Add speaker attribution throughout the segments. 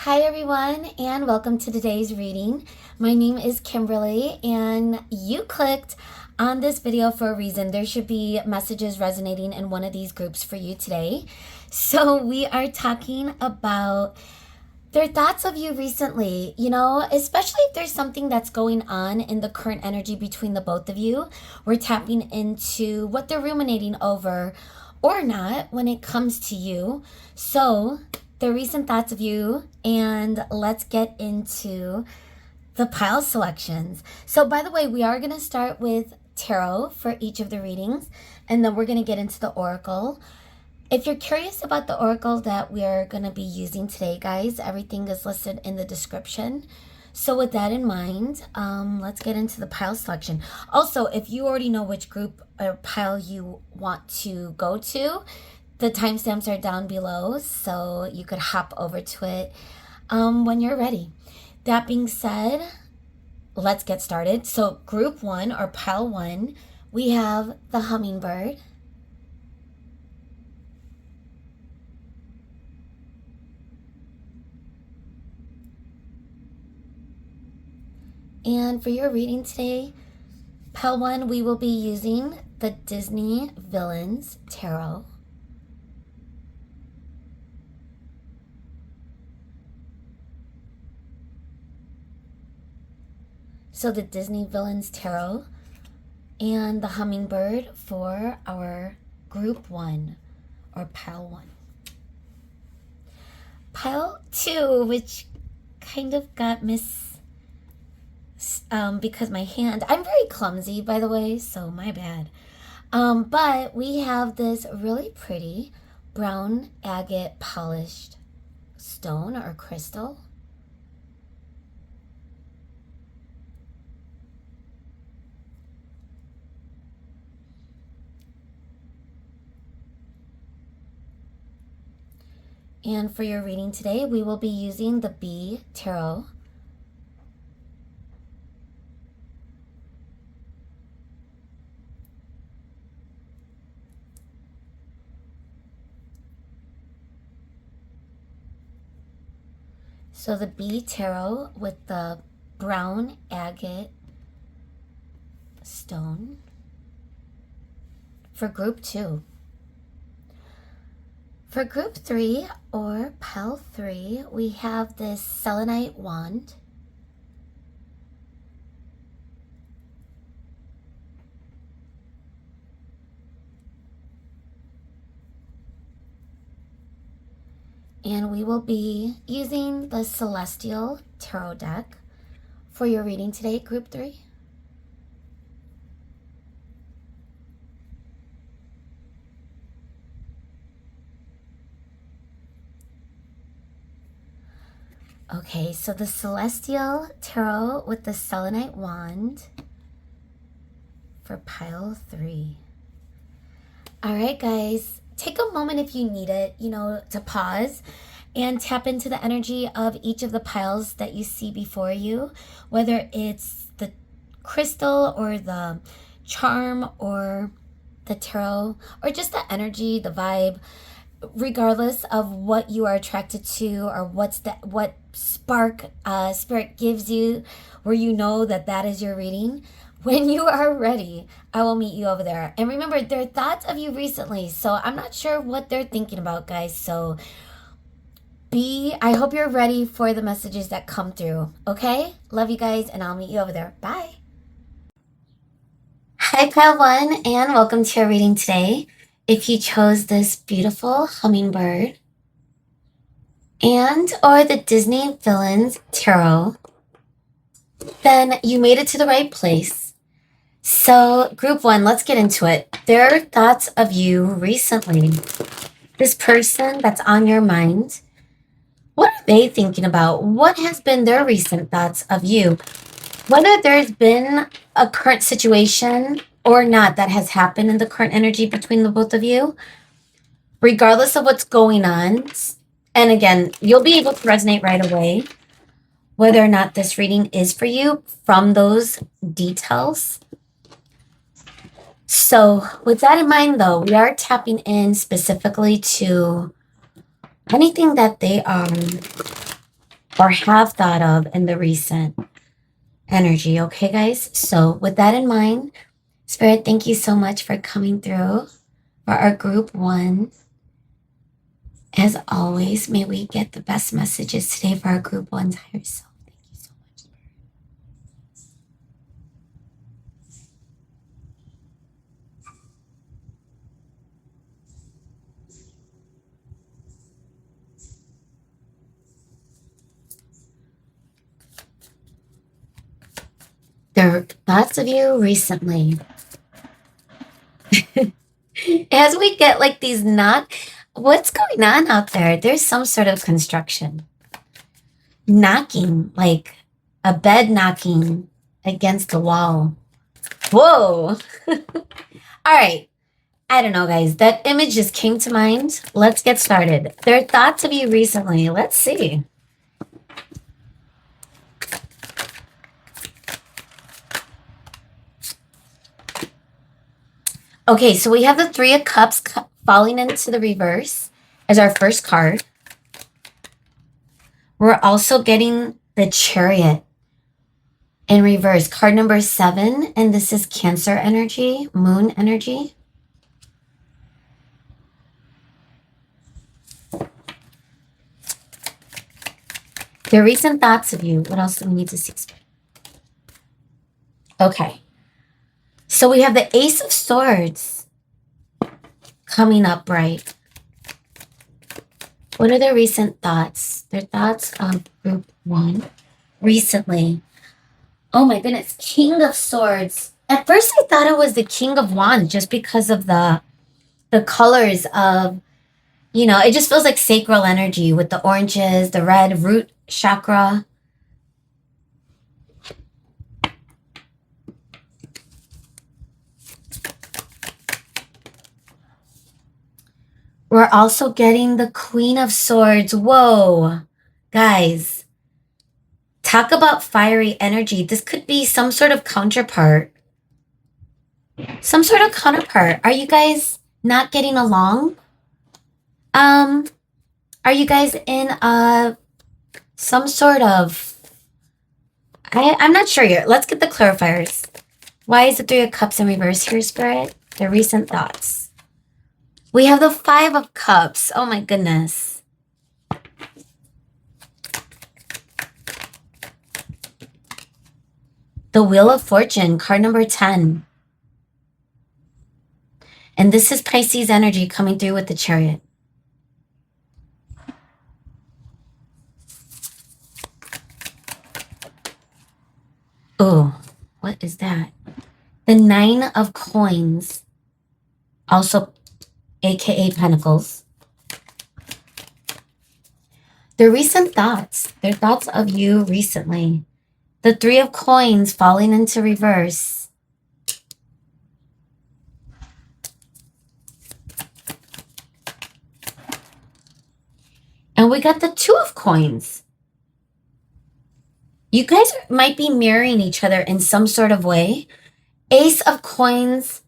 Speaker 1: Hi, everyone, and welcome to today's reading. My name is Kimberly, and you clicked on this video for a reason. There should be messages resonating in one of these groups for you today. So, we are talking about their thoughts of you recently, especially if there's something that's going on in the current energy between the both of you. We're tapping into what they're ruminating over or not when it comes to you. So, the recent thoughts of you, and let's get into the pile selections. So, by the way, we are going to start with tarot for each of the readings, and then we're going to get into the oracle. If you're curious about the oracle that we are going to be using today, guys, everything is listed in the description. So with that in mind, let's get into the pile selection. Also, if you already know which group or pile you want to go to, the timestamps are down below, so you could hop over to it when you're ready. That being said, let's get started. So group one or pile one, we have the hummingbird. And for your reading today, pile one, we will be using the Disney Villains Tarot. So the Disney Villains Tarot and the hummingbird for our group one or pile one. Pile two, which kind of got because my hand, I'm very clumsy, by the way, so my bad. But we have this really pretty brown agate polished stone or crystal. And for your reading today, we will be using the B Tarot. So the B Tarot with the brown agate stone for group two. For group three or pile three, we have this selenite wand. And we will be using the Celestial Tarot deck for your reading today, group three. Okay, so the Celestial Tarot with the selenite wand for pile three. All right, guys, take a moment if you need it, to pause and tap into the energy of each of the piles that you see before you, whether it's the crystal or the charm or the tarot or just the energy, the vibe. Regardless of what you are attracted to or what spark spirit gives you, where you know that is your reading, when you are ready, I will meet you over there. And remember, there are thoughts of you recently, so I'm not sure what they're thinking about, guys. So I hope you're ready for the messages that come through. Okay, love you guys, and I'll meet you over there. Bye. Hi, pile one, and welcome to your reading today. If you chose this beautiful hummingbird and or the Disney Villains Tarot, then you made it to the right place. So group one, let's get into it. Their thoughts of you recently. This person that's on your mind, what are they thinking about? What has been their recent thoughts of you? Whether there's been a current situation or not that has happened in the current energy between the both of you, regardless of what's going on, and again, you'll be able to resonate right away whether or not this reading is for you from those details. So with that in mind, though, we are tapping in specifically to anything that they are or have thought of in the recent energy. Okay, guys? So with that in mind, Spirit, thank you so much for coming through for our group 1. As always, may we get the best messages today for our group 1's higher self. Thank you so much. There are thoughts of you recently. As we get like these what's going on out there? There's some sort of construction. Knocking, like a bed knocking against the wall. Whoa. All right. I don't know, guys. That image just came to mind. Let's get started. There are thoughts of you recently. Let's see. Okay, so we have the 3 of Cups falling into the reverse as our first card. We're also getting the Chariot in reverse, card number 7, and this is Cancer energy, Moon energy. The recent thoughts of you. What else do we need to see? Okay. So we have the Ace of Swords coming up, right? What are their recent thoughts? Their thoughts of group 1 recently. Oh my goodness, King of Swords. At first I thought it was the King of Wands just because of the colors of, it just feels like sacral energy with the oranges, the red root chakra. We're also getting the Queen of Swords. Whoa, guys. Talk about fiery energy. This could be some sort of counterpart. Some sort of counterpart. Are you guys not getting along? Are you guys in some sort of... I'm not sure yet. Let's get the clarifiers. Why is the 3 of Cups in reverse here, Spirit? The recent thoughts. We have the 5 of Cups. Oh my goodness. The Wheel of Fortune, card number 10. And this is Pisces energy coming through with the Chariot. Oh, what is that? The 9 of Coins, also aka Pentacles. Their recent thoughts, their thoughts of you recently. The 3 of Coins falling into reverse. And we got the 2 of Coins. You guys might be mirroring each other in some sort of way. Ace of Coins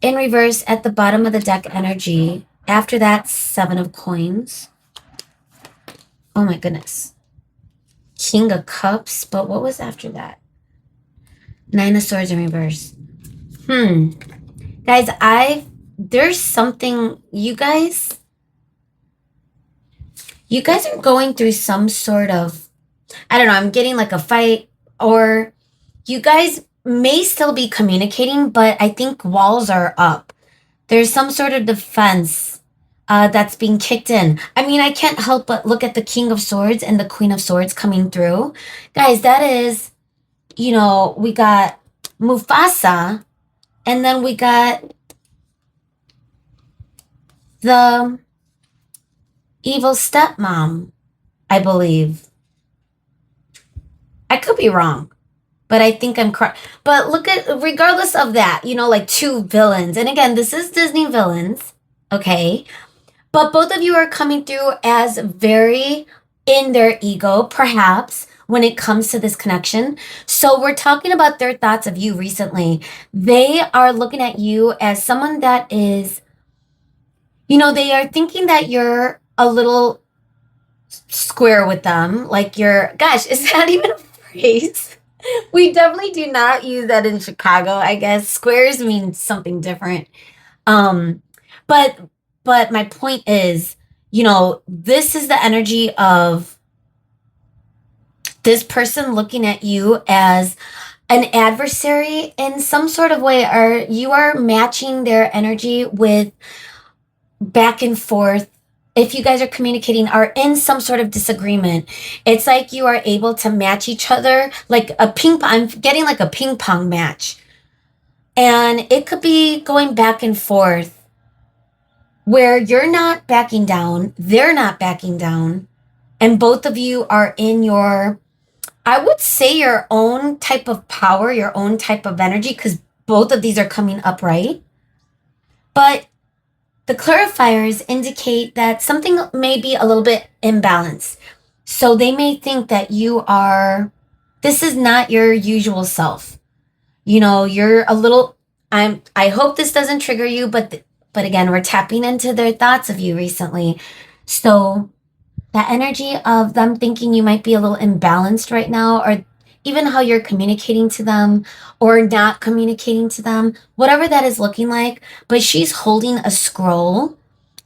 Speaker 1: in reverse at the bottom of the deck energy. After that, 7 of Coins. Oh my goodness. King of Cups. But what was after that? 9 of Swords in reverse. Guys, there's something, you guys are going through some sort of, I don't know, I'm getting like a fight, or you guys may still be communicating, but I think walls are up. There's some sort of defense that's being kicked in. I mean, I can't help but look at the King of Swords and the Queen of Swords coming through. Guys, that is, we got Mufasa, and then we got the evil stepmom, I believe. I could be wrong, but I think I'm correct. But look at, regardless of that, like 2 villains. And again, this is Disney villains, okay? But both of you are coming through as very in their ego, perhaps, when it comes to this connection. So we're talking about their thoughts of you recently. They are looking at you as someone that is, they are thinking that you're a little square with them. Like you're, gosh, is that even a phrase? We definitely do not use that in Chicago, I guess. Squares mean something different. Um, but my point is, this is the energy of this person looking at you as an adversary in some sort of way, or you are matching their energy with back and forth. If you guys are communicating, are in some sort of disagreement, it's like you are able to match each other like a ping pong. I'm getting like a ping pong match. And it could be going back and forth where you're not backing down, they're not backing down, and both of you are in your, I would say, your own type of power, your own type of energy, because both of these are coming up, right? But the clarifiers indicate that something may be a little bit imbalanced. So they may think that this is not your usual self. You're a little, I hope this doesn't trigger you, but again, we're tapping into their thoughts of you recently. So that energy of them thinking you might be a little imbalanced right now, or even how you're communicating to them or not communicating to them, whatever that is looking like. But she's holding a scroll,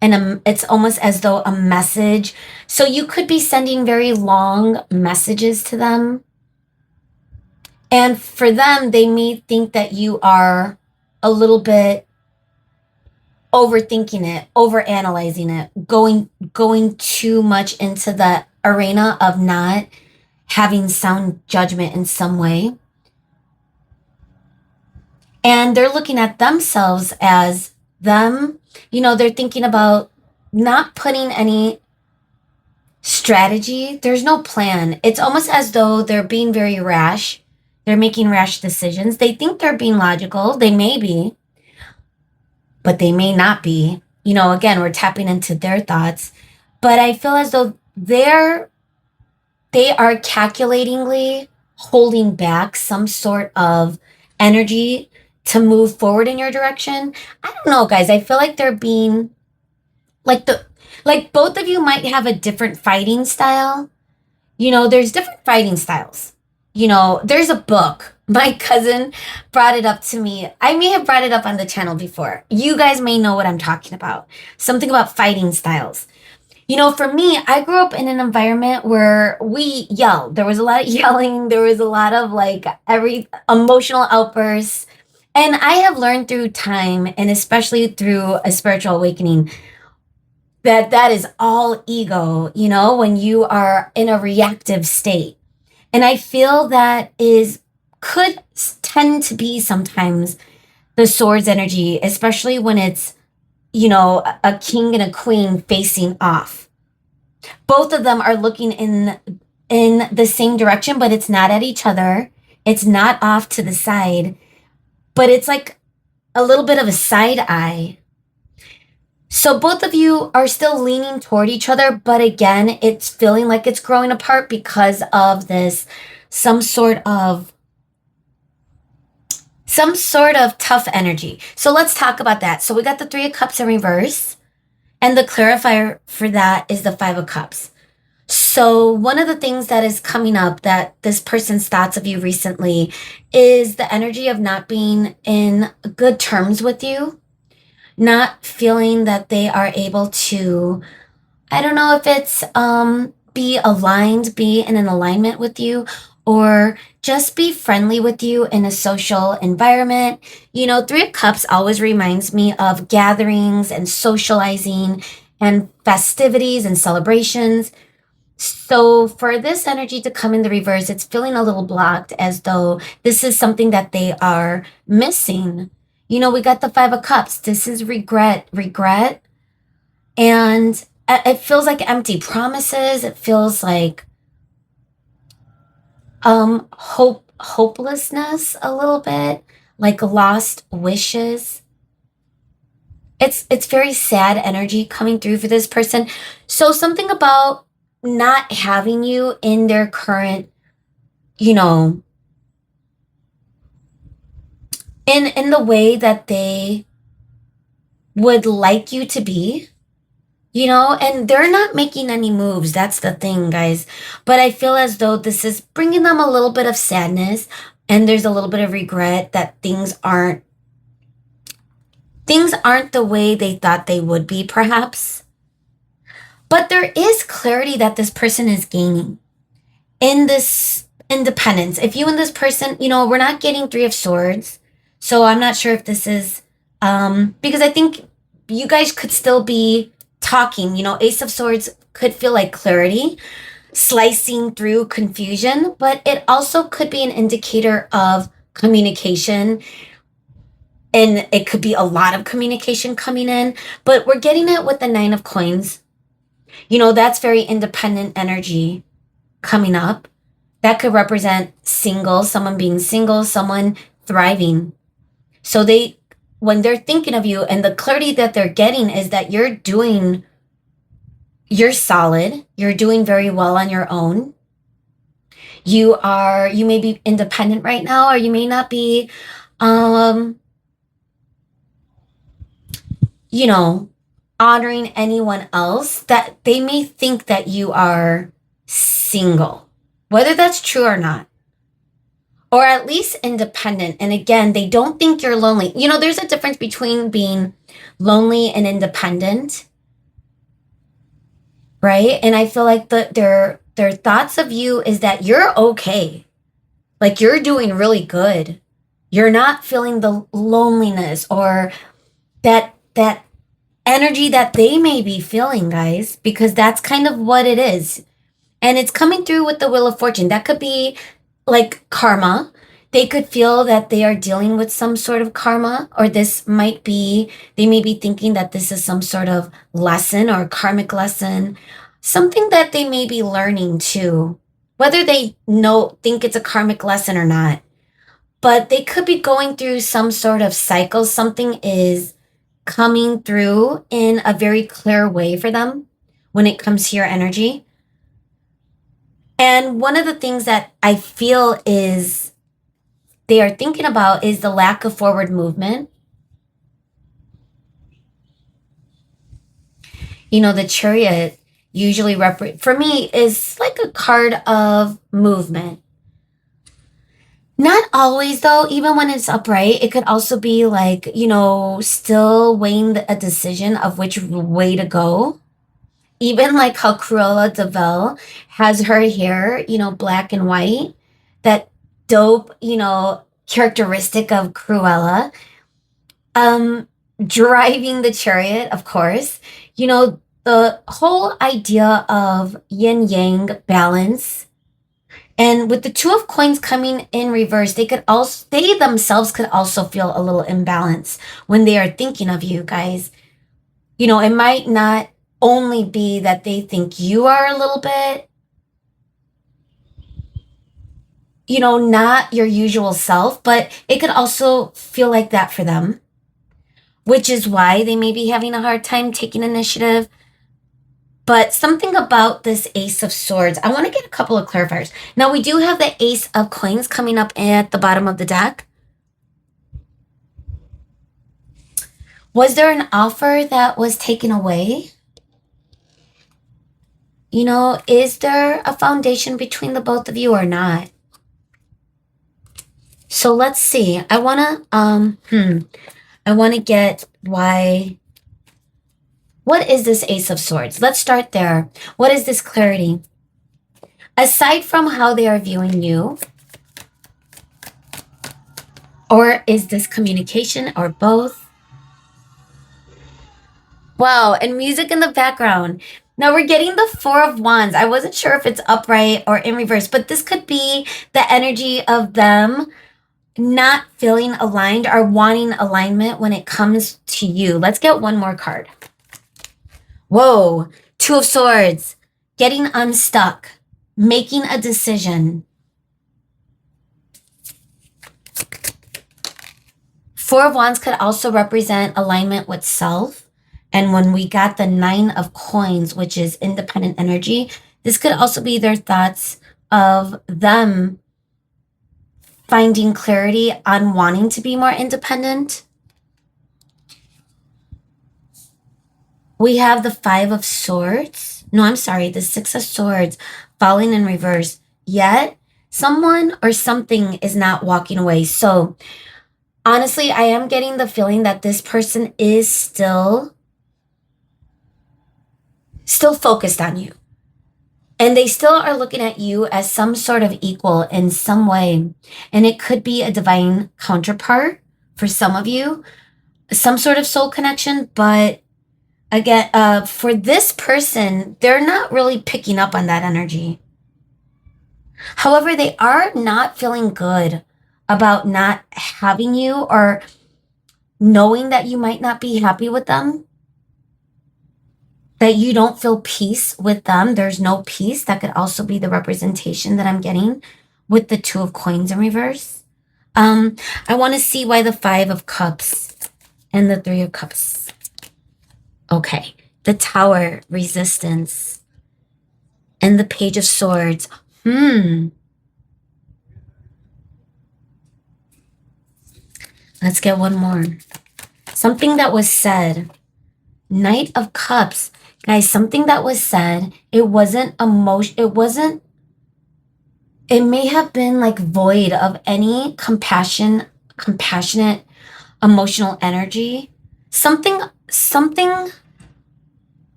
Speaker 1: and it's almost as though a message. So you could be sending very long messages to them. And for them, they may think that you are a little bit overthinking it, overanalyzing it, going too much into the arena of not having sound judgment in some way. And they're looking at themselves as them, they're thinking about not putting any strategy. There's no plan. It's almost as though they're being very rash. They're making rash decisions. They think they're being logical. They may be, but they may not be. Again, we're tapping into their thoughts. But I feel as though they are calculatingly holding back some sort of energy to move forward in your direction. I don't know, guys. I feel like they're being like both of you might have a different fighting style. There's different fighting styles. There's a book. My cousin brought it up to me. I may have brought it up on the channel before. You guys may know what I'm talking about. Something about fighting styles. For me, I grew up in an environment where we yelled. There was a lot of yelling. There was a lot of every emotional outbursts. And I have learned through time, and especially through a spiritual awakening, that is all ego, when you are in a reactive state. And I feel that could tend to be sometimes the swords energy, especially when it's, a king and a queen facing off. Both of them are looking in the same direction, but it's not at each other. It's not off to the side, but it's like a little bit of a side eye. So both of you are still leaning toward each other, but again, it's feeling like it's growing apart because of this, some sort of tough energy. So let's talk about that. So we got the Three of Cups in reverse, and the clarifier for that is the Five of Cups. So one of the things that is coming up that this person's thoughts of you recently is the energy of not being in good terms with you, not feeling that they are able to, I don't know if it's be in an alignment with you, or just be friendly with you in a social environment. Three of Cups always reminds me of gatherings and socializing and festivities and celebrations. So for this energy to come in the reverse, it's feeling a little blocked, as though this is something that they are missing. We got the Five of Cups. This is regret. And it feels like empty promises. It feels like hopelessness a little bit, like lost wishes. It's very sad energy coming through for this person. So something about not having you in their current, in the way that they would like you to be. You know, and they're not making any moves. That's the thing, guys. But I feel as though this is bringing them a little bit of sadness, and there's a little bit of regret that things aren't the way they thought they would be, perhaps. But there is clarity that this person is gaining in this independence. If you and this person, we're not getting Three of Swords. So I'm not sure if this is because I think you guys could still be talking. Ace of Swords could feel like clarity, slicing through confusion, but it also could be an indicator of communication. And it could be a lot of communication coming in, but we're getting it with the Nine of Coins. That's very independent energy coming up. That could represent single, someone being single, someone thriving. So when they're thinking of you, and the clarity that they're getting is that you're solid, you're doing very well on your own. You may be independent right now, or you may not be, honoring anyone else, that they may think that you are single, whether that's true or not, or at least independent. And again, they don't think you're lonely. There's a difference between being lonely and independent, right? And I feel like their thoughts of you is that you're okay. Like, you're doing really good. You're not feeling the loneliness or that energy that they may be feeling, guys, because that's kind of what it is. And it's coming through with the Wheel of Fortune. That could be like karma. They could feel that they are dealing with some sort of karma, or they may be thinking that this is some sort of lesson or karmic lesson, something that they may be learning too, whether they think it's a karmic lesson or not. But they could be going through some sort of cycle. Something is coming through in a very clear way for them when it comes to your energy. And one of the things that I feel is they are thinking about is the lack of forward movement. The Chariot usually for me is like a card of movement. Not always, though. Even when it's upright, it could also be like, still weighing a decision of which way to go. Even like how Cruella de Vil has her hair, black and white. That dope, characteristic of Cruella. Driving the chariot, of course. The whole idea of yin-yang balance. And with the Two of Coins coming in reverse, they themselves could also feel a little imbalance when they are thinking of you guys. It might not only be that they think you are a little bit, not your usual self, but it could also feel like that for them, which is why they may be having a hard time taking initiative. But something about this Ace of Swords, I want to get a couple of clarifiers. Now, we do have the Ace of Coins coming up at the bottom of the deck. Was there an offer that was taken away? Is there a foundation between the both of you or not? So let's see. I want to get why. What is this Ace of Swords? Let's start there. What is this clarity? Aside from how they are viewing you, or is this communication, or both? Wow, and music in the background. Now we're getting the Four of Wands. I wasn't sure if it's upright or in reverse, but this could be the energy of them not feeling aligned or wanting alignment when it comes to you. Let's get one more card. Whoa, Two of Swords, getting unstuck, making a decision. Four of Wands could also represent alignment with self. And when we got the Nine of Coins, which is independent energy, this could also be their thoughts of them finding clarity on wanting to be more independent. we have the Five of Swords. No, I'm sorry, the Six of Swords falling in reverse. Yet, someone or something is not walking away. So, honestly, I am getting the feeling that this person is still focused on you. And they still are looking at you as some sort of equal in some way. And it could be a divine counterpart for some of you, some sort of soul connection. But again, for this person, they're not really picking up on that energy. However, they are not feeling good about not having you or knowing that you might not be happy with them, that you don't feel peace with them. There's no peace. That could also be the representation that I'm getting with the Two of Coins in reverse. I want to see why the Five of Cups and the Three of Cups. Okay. The Tower, resistance, and the Page of Swords. Let's get one more. Something that was said. Knight of Cups. Guys, something that was said, it wasn't emotion, it may have been like void of any compassionate, emotional energy. Something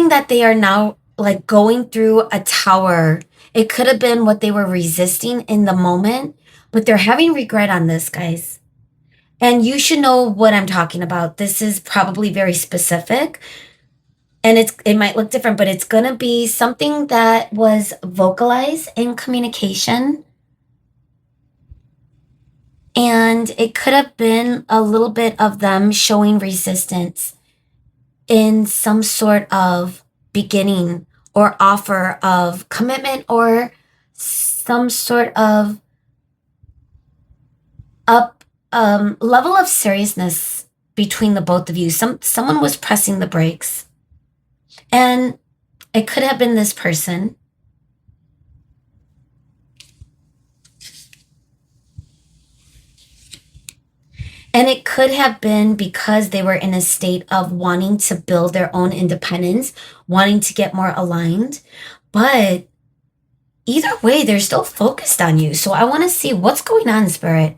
Speaker 1: that they are now like going through a tower. It could have been what they were resisting in the moment, but they're having regret on this, guys. And you should know what I'm talking about. This is probably very specific. And it might look different, but it's going to be something that was vocalized in communication. And it could have been a little bit of them showing resistance in some sort of beginning or offer of commitment or some sort of level of seriousness between the both of you. Someone was pressing the brakes. And it could have been this person. And it could have been because they were in a state of wanting to build their own independence, wanting to get more aligned. But either way, they're still focused on you. So I want to see what's going on, Spirit.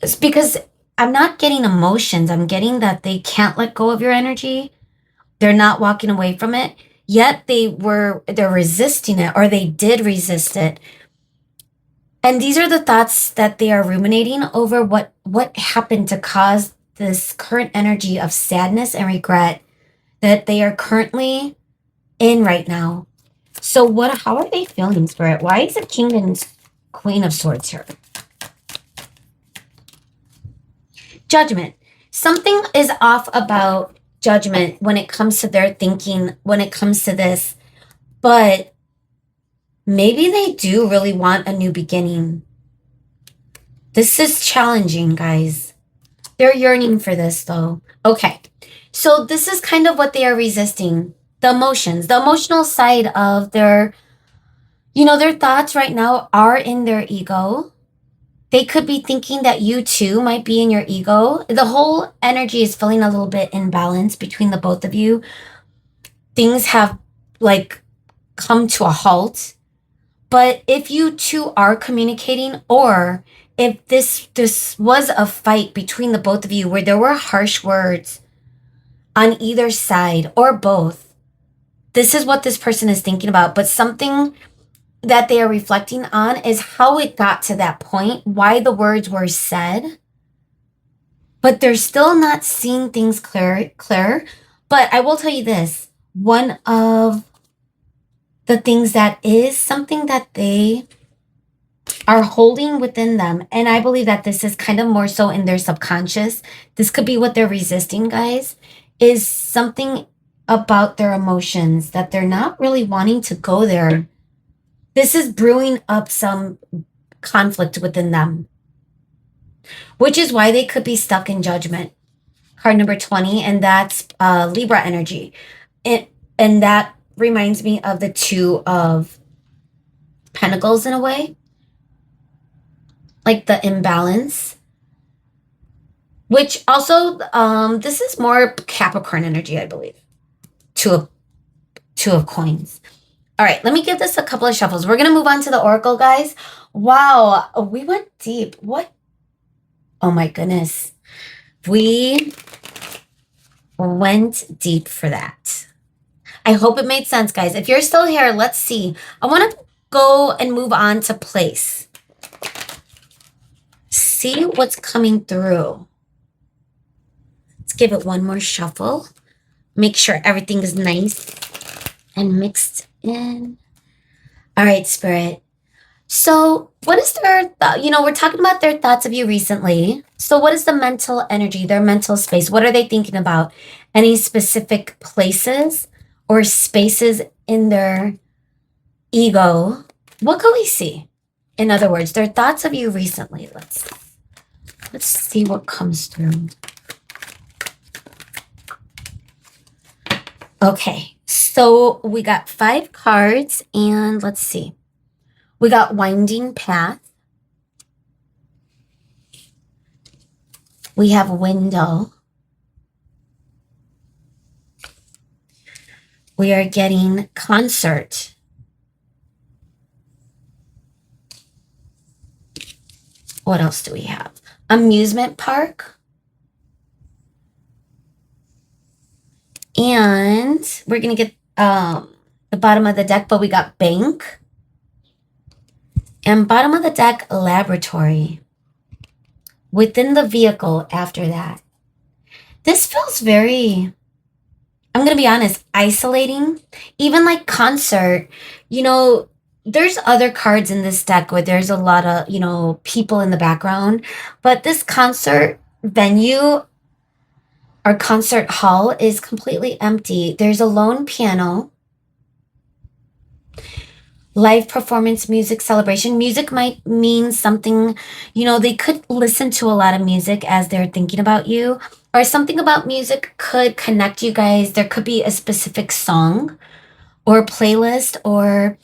Speaker 1: It's because I'm not getting emotions. I'm getting that they can't let go of your energy. They're not walking away from it. Yet they're resisting it, or they did resist it. And these are the thoughts that they are ruminating over what happened to cause this current energy of sadness and regret that they are currently in right now. So how are they feeling, Spirit? Why is the King and Queen of Swords here? Judgment. Something is off about judgment when it comes to their thinking, when it comes to this. But maybe they do really want a new beginning. This is challenging, guys. They're yearning for this, though. Okay. So this is kind of what they are resisting. The emotions, the emotional side of their thoughts right now are in their ego. They could be thinking that you too might be in your ego. The whole energy is feeling a little bit imbalanced between the both of you. Things have come to a halt. But if you two are communicating, or if this was a fight between the both of you where there were harsh words on either side or both, this is what this person is thinking about. But something that they are reflecting on is how it got to that point, why the words were said. But they're still not seeing things clear. But I will tell you this, one of the things that is something that they are holding within them, and I believe that this is kind of more so in their subconscious, this could be what they're resisting, guys, is something about their emotions that they're not really wanting to go there. This is brewing up some conflict within them, which is why they could be stuck in judgment. Card number 20, and that's Libra energy. And that reminds me of the Two of Pentacles in a way, like the imbalance. which also, this is more Capricorn energy, I believe. Two of coins. All right, let me give this a couple of shuffles. We're going to move on to the Oracle, guys. Wow, we went deep. What? Oh my goodness. We went deep for that. I hope it made sense, guys. If you're still here, let's see. I want to go and move on to place. See what's coming through. Let's give it one more shuffle. Make sure everything is nice and mixed in. All right, Spirit. So what is their, we're talking about their thoughts of you recently. So what is the mental energy, their mental space? What are they thinking about? Any specific places or spaces in their ego? What can we see? In other words, their thoughts of you recently. Let's see what comes through. Okay, so we got 5 cards, and let's see. We got winding path. We have window. We are getting concert. What else do we have? Amusement park. And we're going to get the bottom of the deck, but we got bank. And bottom of the deck, laboratory. Within the vehicle after that. This feels very, I'm going to be honest, isolating. Even like concert, there's other cards in this deck where there's a lot of, people in the background. But this concert venue or concert hall is completely empty. There's a lone piano. Live performance, music, celebration. Music might mean something, they could listen to a lot of music as they're thinking about you, or something about music could connect you guys. There could be a specific song or playlist or,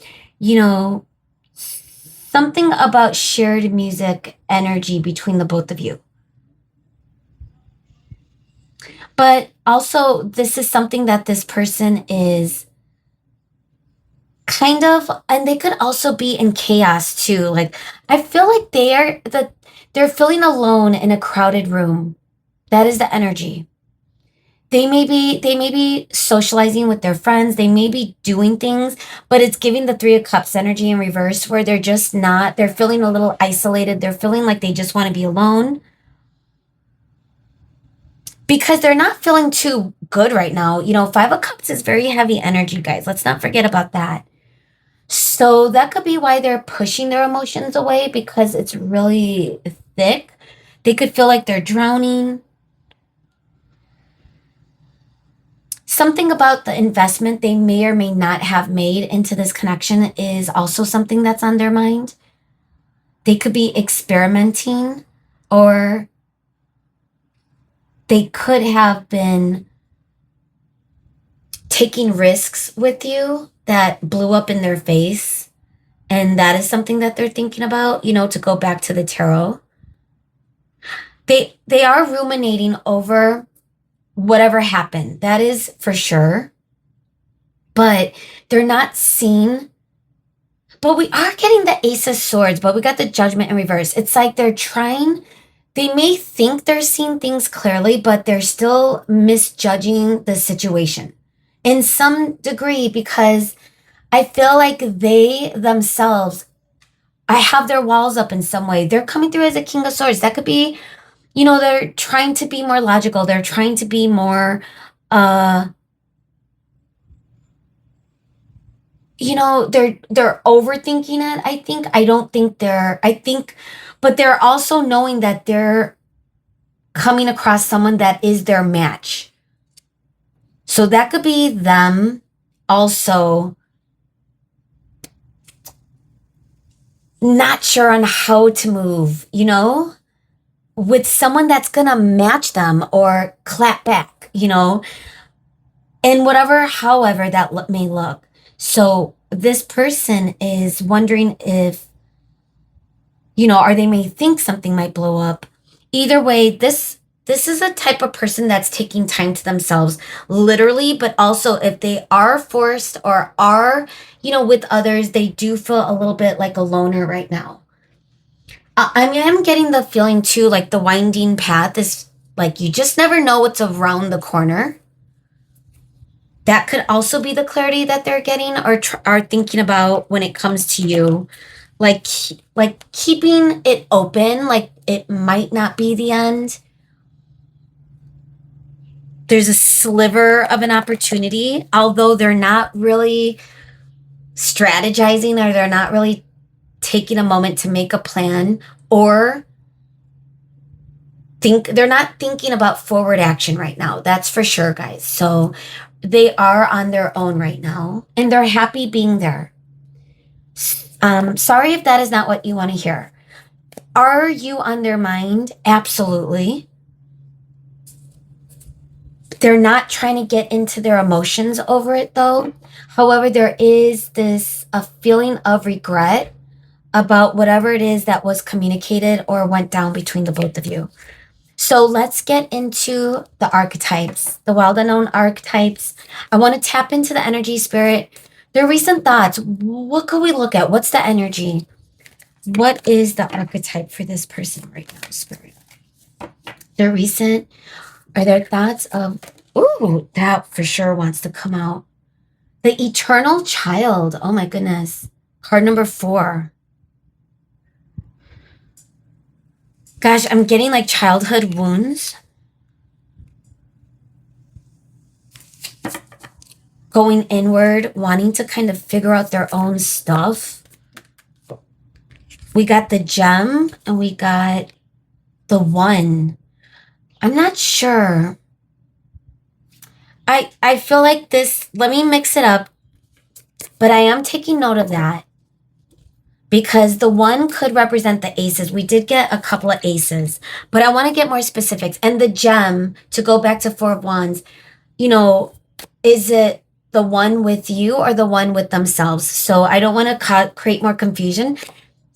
Speaker 1: something about shared music energy between the both of you. But also, this is something that this person is kind of, and they could also be in chaos too. Like, I feel like they're feeling alone in a crowded room. That is the energy. They may be socializing with their friends. They may be doing things, but it's giving the 3 of Cups energy in reverse where they're just not, they're feeling a little isolated. They're feeling like they just want to be alone. Because they're not feeling too good right now. 5 of Cups is very heavy energy, guys. Let's not forget about that. So that could be why they're pushing their emotions away, because it's really thick. They could feel like they're drowning. Something about the investment they may or may not have made into this connection is also something that's on their mind. They could be experimenting, or they could have been taking risks with you that blew up in their face. And that is something that they're thinking about, to go back to the tarot. They are ruminating over whatever happened. That is for sure. But they're not seeing. But we are getting the Ace of Swords, but we got the Judgment in reverse. It's like they may think they're seeing things clearly, but they're still misjudging the situation in some degree, because I feel like they themselves, I have their walls up in some way. They're coming through as a King of Swords. That could be, they're trying to be more logical. They're trying to be more, they're overthinking it. But they're also knowing that they're coming across someone that is their match. So that could be them also not sure on how to move, with someone that's going to match them or clap back, and however that may look. So this person is wondering if, or they may think something might blow up. Either way, this This is a type of person that's taking time to themselves, literally, but also if they are forced or are, with others, they do feel a little bit like a loner right now. I mean, I'm getting the feeling too, like the winding path is like you just never know what's around the corner. That could also be the clarity that they're getting or are thinking about when it comes to you. Like keeping it open, like it might not be the end. There's a sliver of an opportunity, although they're not really strategizing or they're not really taking a moment to make a plan or they're not thinking about forward action right now. That's for sure, guys. So they are on their own right now and they're happy being there. Sorry if that is not what you want to hear. Are you on their mind? Absolutely. They're not trying to get into their emotions over it though. However, there is a feeling of regret about whatever it is that was communicated or went down between the both of you. So let's get into the archetypes, the wild unknown archetypes. I want to tap into the energy, spirit, their recent thoughts. What could we look at? What's the energy? What is the archetype for this person right now, spirit? Their recent, are their thoughts of, ooh, that for sure wants to come out. The eternal child. Oh my goodness. Card number 4. Gosh, I'm getting like childhood wounds. Going inward, wanting to kind of figure out their own stuff. We got the gem and we got the 1. I'm not sure. I feel like this, let me mix it up, but I am taking note of that because the 1 could represent the aces. We did get a couple of aces, but I want to get more specifics. And the gem, to go back to 4 of Wands, is it the 1 with you or the 1 with themselves? So I don't want to create more confusion.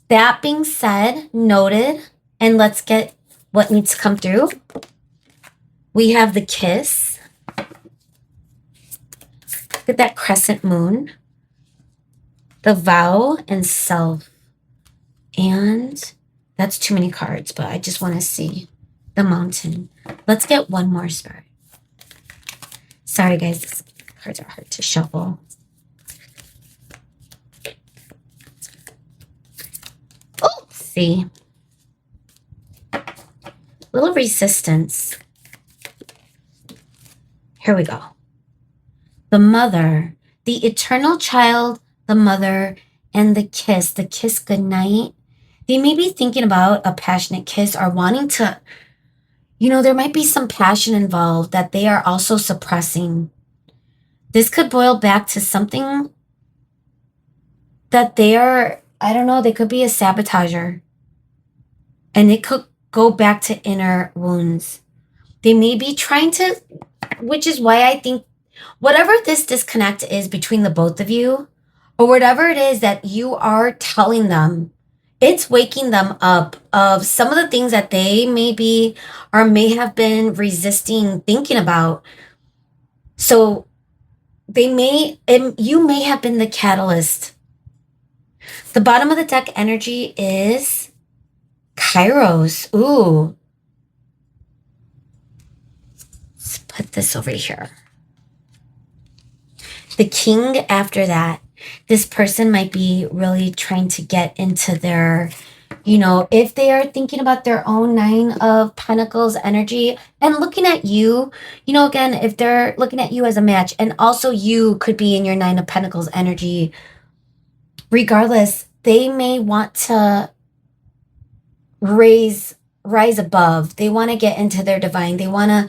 Speaker 1: That being said, noted, and let's get what needs to come through. We have the kiss. Look at that crescent moon. The vow and self. And that's too many cards, but I just want to see the mountain. Let's get one more, spirit. Sorry, guys. These cards are hard to shuffle. Oh, see. Little resistance. Here we go. The mother, the eternal child, the mother, and the kiss goodnight. They may be thinking about a passionate kiss or wanting to, there might be some passion involved that they are also suppressing. This could boil back to something that they are, I don't know, they could be a sabotager. And it could go back to inner wounds. They may be trying to, which is why I think whatever this disconnect is between the both of you, or whatever it is that you are telling them, it's waking them up of some of the things that they may be or may have been resisting thinking about. So you may have been the catalyst. The bottom of the deck energy is Kairos. Ooh. Let's put this over here. The king after that. This person might be really trying to get into their, if they are thinking about their own 9 of Pentacles energy and looking at you, again, if they're looking at you as a match, and also you could be in your 9 of Pentacles energy, regardless, they may want to rise above. They want to get into their divine. They want to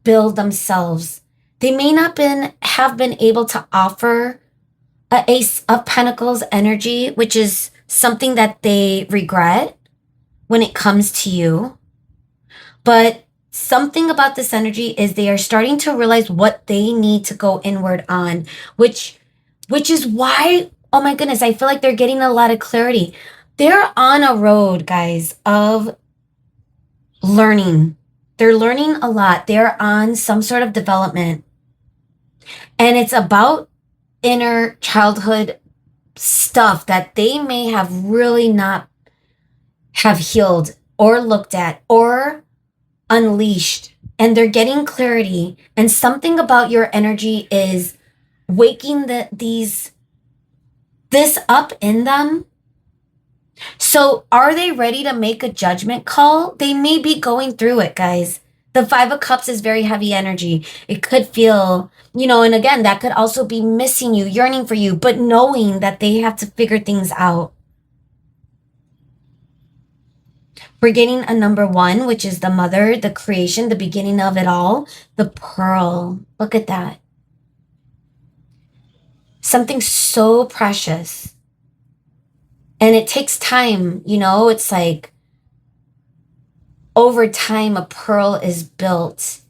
Speaker 1: build themselves. They may not have been able to offer an Ace of Pentacles energy, which is something that they regret when it comes to you. But something about this energy is they are starting to realize what they need to go inward on, which is why, oh my goodness, I feel like they're getting a lot of clarity. They're on a road, guys, of learning. They're learning a lot. They're on some sort of development. And it's about inner childhood stuff that they may have really not have healed or looked at or unleashed. And they're getting clarity. And something about your energy is waking this up in them. So are they ready to make a judgment call? They may be going through it, guys. The Five of Cups is very heavy energy. It could feel, and again, that could also be missing you, yearning for you, but knowing that they have to figure things out. We're getting a number 1, which is the mother, the creation, the beginning of it all, the pearl. Look at that. Something so precious. And it takes time, it's like over time a pearl is built.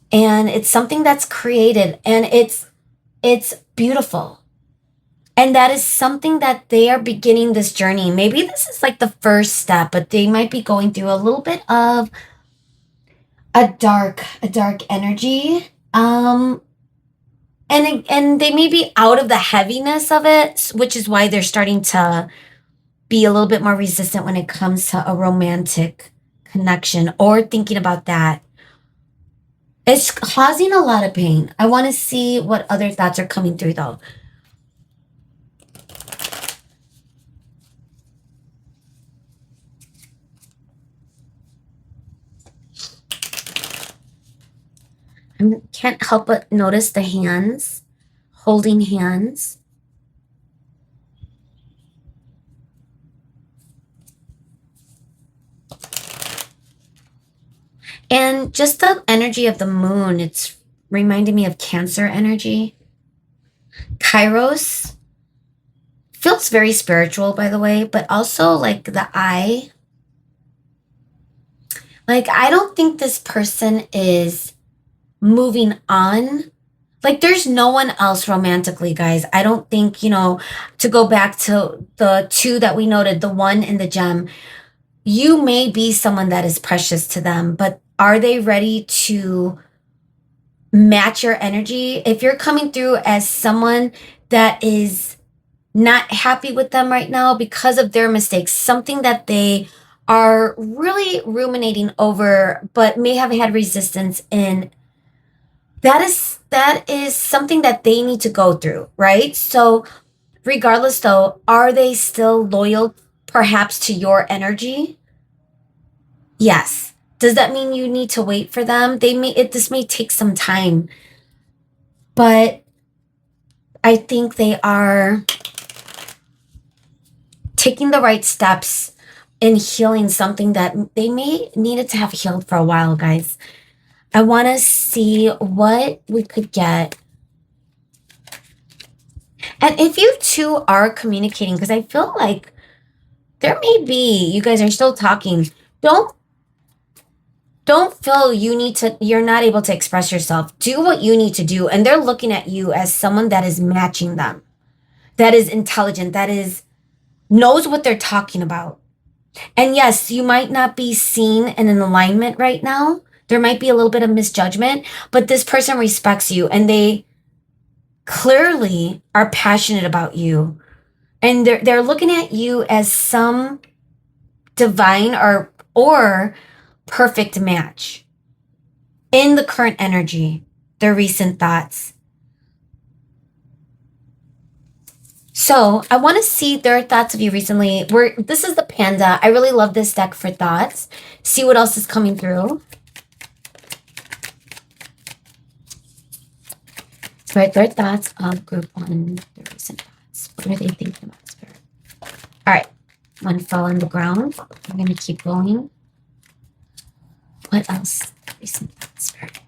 Speaker 1: And it's something that's created, and it's beautiful. And that is something that they are beginning this journey. Maybe this is like the first step, but they might be going through a little bit of a dark energy. And they may be out of the heaviness of it, which is why they're starting to be a little bit more resistant when it comes to a romantic connection or thinking about that. It's causing a lot of pain. I want to see what other thoughts are coming through, though. I can't help but notice the hands, holding hands. And just the energy of the moon, it's reminding me of Cancer energy. Kairos feels very spiritual, by the way, but also like the eye. Like, I don't think this person is moving on. Like, there's no one else romantically, guys. I don't think, to go back to the 2 that we noted, the 1 and the gem, you may be someone that is precious to them, but are they ready to match your energy? If you're coming through as someone that is not happy with them right now because of their mistakes, something that they are really ruminating over, but may have had resistance in, that is something that they need to go through, right? So regardless though, are they still loyal perhaps to your energy? Yes. Does that mean you need to wait for them? This may take some time, but I think they are taking the right steps in healing something that they may needed to have healed for a while, guys. I want to see what we could get. And if you two are communicating, because I feel like there may be, you guys are still talking, don't feel you're not able to express yourself. Do what you need to do. And they're looking at you as someone that is matching them, that is intelligent, that knows what they're talking about. And yes, you might not be seen in an alignment right now. There might be a little bit of misjudgment, but this person respects you and they clearly are passionate about you. And they're looking at you as some divine or perfect match in the current energy, their recent thoughts. So I want to see their thoughts of you recently. This is the Panda. I really love this deck for thoughts. See what else is coming through. Right, their thoughts of group 1, their recent thoughts. What are they thinking about, Spirit? All right, one fell on the ground. I'm going to keep going. What else? Recent thoughts, Spirit.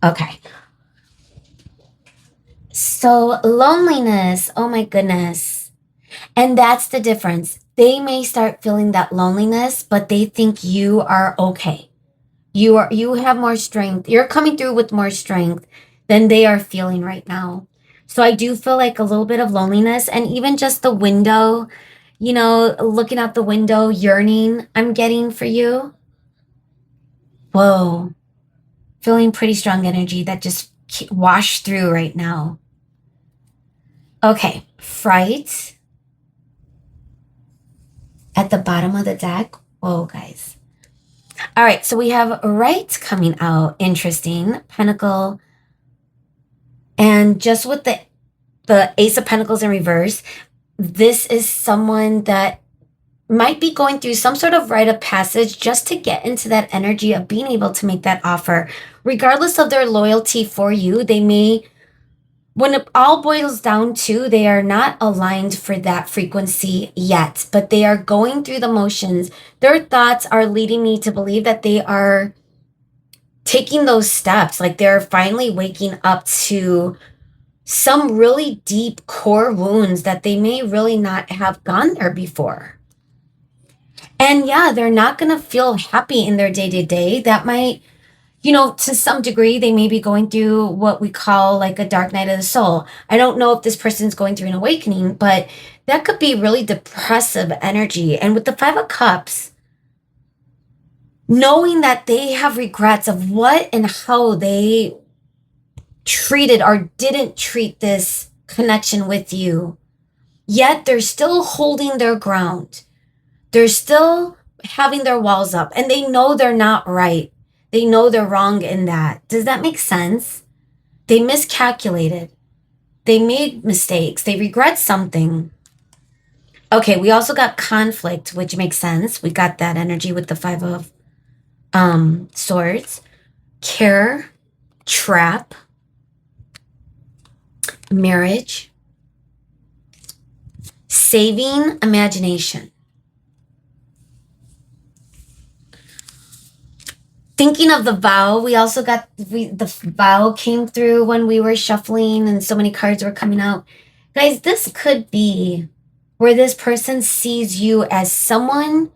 Speaker 1: Okay. So loneliness, oh my goodness. And that's the difference. They may start feeling that loneliness, but they think you are okay. You have more strength. You're coming through with more strength than they are feeling right now. So I do feel like a little bit of loneliness, and even just the window, looking out the window, yearning I'm getting for you. Whoa, feeling pretty strong energy that just washed through right now. Okay, fright at the bottom of the deck. Whoa, guys. All right, so we have right coming out. Interesting. Pentacle. And just with the Ace of Pentacles in reverse, this is someone that might be going through some sort of rite of passage just to get into that energy of being able to make that offer. Regardless of their loyalty for you, they may, when it all boils down to, they are not aligned for that frequency yet, but they are going through the motions. Their thoughts are leading me to believe that they are taking those steps, like they're finally waking up to some really deep core wounds that they may really not have gone there before. And yeah, they're not going to feel happy in their day to day. That might, to some degree, they may be going through what we call like a dark night of the soul. I don't know if this person's going through an awakening, but that could be really depressive energy. And with the Five of Cups, knowing that they have regrets of what and how they treated or didn't treat this connection with you, yet they're still holding their ground. They're still having their walls up, and they know they're not right. They know they're wrong in that. Does that make sense? They miscalculated. They made mistakes. They regret something. Okay, we also got conflict, which makes sense. We got that energy with the Five of Swords. Care, trap, marriage, saving, imagination. Thinking of the vow, we also got the vow came through when we were shuffling and so many cards were coming out. Guys, this could be where this person sees you as someone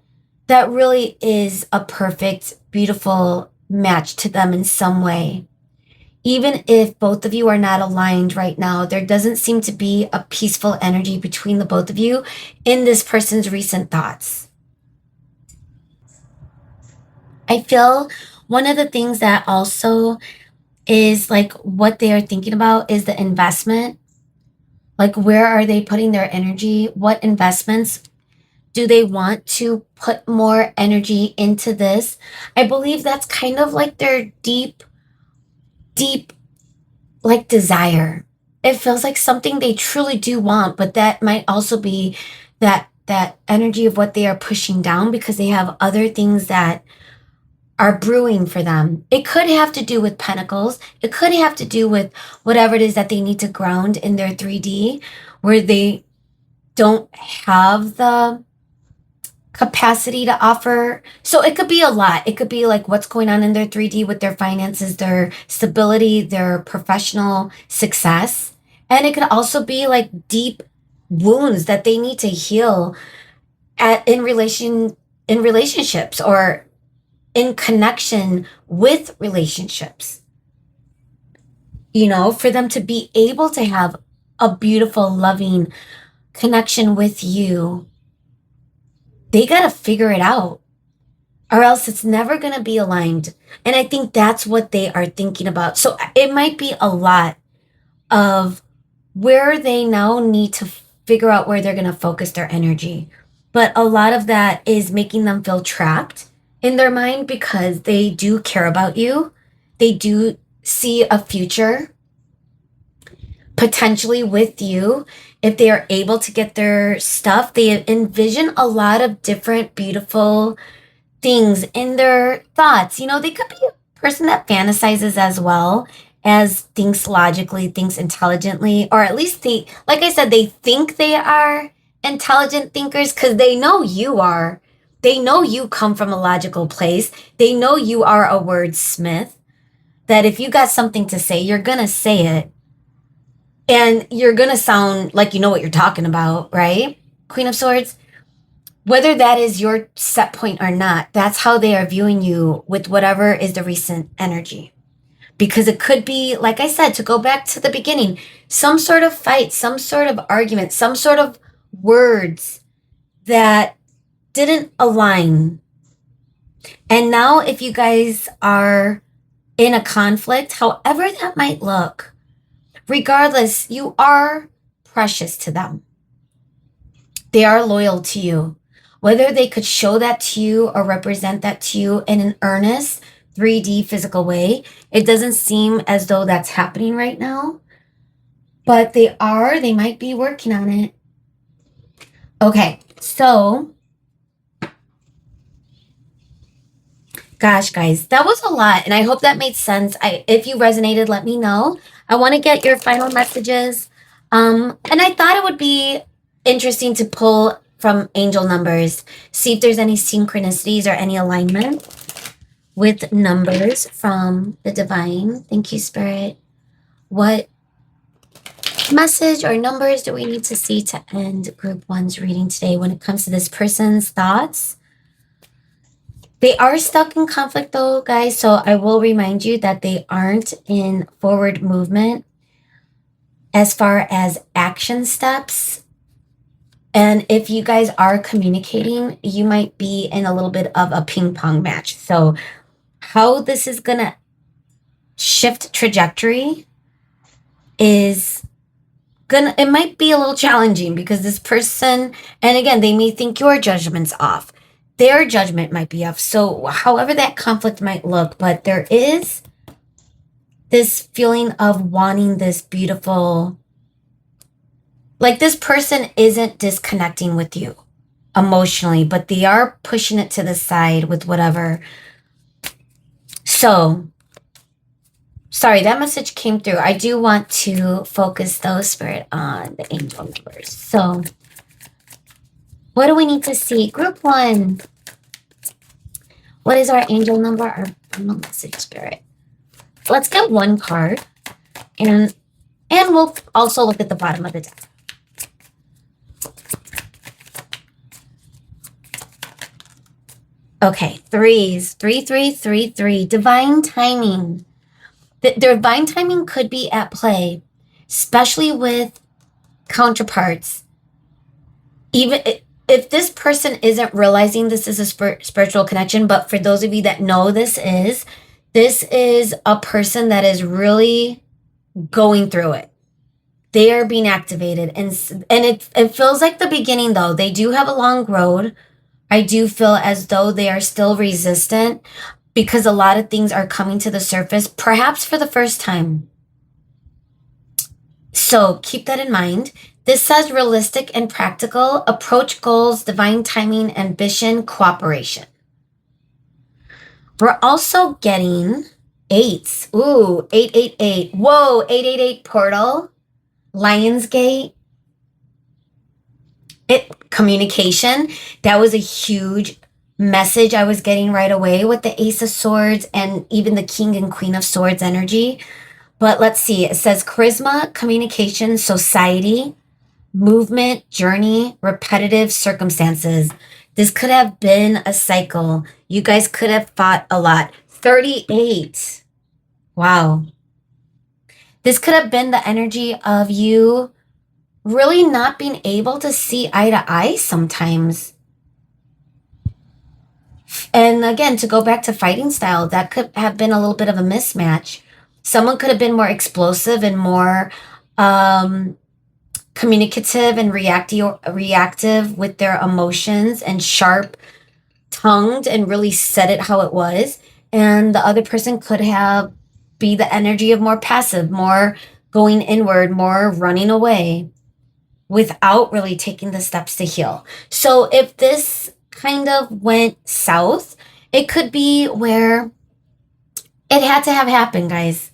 Speaker 1: that really is a perfect, beautiful match to them in some way. Even if both of you are not aligned right now, there doesn't seem to be a peaceful energy between the both of you in this person's recent thoughts. I feel one of the things that also is like what they are thinking about is the investment. Like, where are they putting their energy? What investments do they want to put more energy into this? I believe that's kind of like their deep, deep, like desire. It feels like something they truly do want, but that might also be that energy of what they are pushing down because they have other things that are brewing for them. It could have to do with pentacles. It could have to do with whatever it is that they need to ground in their 3D, where they don't have the capacity to offer. So it could be a lot. It could be like what's going on in their 3D with their finances, their stability, their professional success. And it could also be like deep wounds that they need to heal in relationships or in connection with relationships, for them to be able to have a beautiful, loving connection with you. They got to figure it out, or else it's never going to be aligned. And I think that's what they are thinking about. So it might be a lot of where they now need to figure out where they're going to focus their energy. But a lot of that is making them feel trapped in their mind because they do care about you. They do see a future potentially with you. If they are able to get their stuff, they envision a lot of different beautiful things in their thoughts. They could be a person that fantasizes as well as thinks logically, thinks intelligently, or at least like I said, they think they are intelligent thinkers because they know you are. They know you come from a logical place. They know you are a wordsmith, that if you got something to say, you're going to say it. And you're going to sound like you know what you're talking about, right? Queen of Swords. Whether that is your set point or not, that's how they are viewing you with whatever is the recent energy. Because it could be, like I said, to go back to the beginning, some sort of fight, some sort of argument, some sort of words that didn't align. And now if you guys are in a conflict, however that might look, regardless, you are precious to them. They are loyal to you. Whether they could show that to you or represent that to you in an earnest 3D physical way, it doesn't seem as though that's happening right now. But they might be working on it. Okay, so gosh, guys, that was a lot, and I hope that made sense. If you resonated, let me know. I want to get your final messages. And I thought it would be interesting to pull from angel numbers, see if there's any synchronicities or any alignment with numbers from the divine. Thank you, Spirit. What message or numbers do we need to see to end group 1's reading today when it comes to this person's thoughts? They are stuck in conflict though, guys, so I will remind you that they aren't in forward movement as far as action steps. And if you guys are communicating, you might be in a little bit of a ping pong match. So how this is going to shift trajectory is it might be a little challenging because this person, and again, they may think your judgment's off. Their judgment might be off. So however that conflict might look, but there is this feeling of wanting this beautiful, like this person isn't disconnecting with you emotionally, but they are pushing it to the side with whatever. So, sorry, that message came through. I do want to focus though, Spirit, on the angel numbers. So, what do we need to see? Group 1. What is our angel number? Our final message, Spirit. Let's get one card. And we'll also look at the bottom of the deck. Okay, 3s. 3, 3, 3, 3. Divine timing. The divine timing could be at play, especially with counterparts. Even if this person isn't realizing this is a spiritual connection, but for those of you that know this is a person that is really going through it. They are being activated. And it feels like the beginning, though. They do have a long road. I do feel as though they are still resistant because a lot of things are coming to the surface, perhaps for the first time. So keep that in mind. This says realistic and practical, approach goals, divine timing, ambition, cooperation. We're also getting 8s. Ooh, 888. Whoa, 888 portal, Lionsgate. Communication. That was a huge message I was getting right away with the Ace of Swords and even the King and Queen of Swords energy. But let's see. It says charisma, communication, society, movement, journey, repetitive circumstances. This could have been a cycle. You guys could have fought a lot. 38. Wow. This could have been the energy of you really not being able to see eye to eye sometimes. And again, to go back to fighting style, that could have been a little bit of a mismatch. Someone could have been more explosive and more communicative and reactive with their emotions and sharp-tongued and really said it how it was. And the other person could have be the energy of more passive, more going inward, more running away without really taking the steps to heal. So if this kind of went south, it could be where it had to have happened, guys.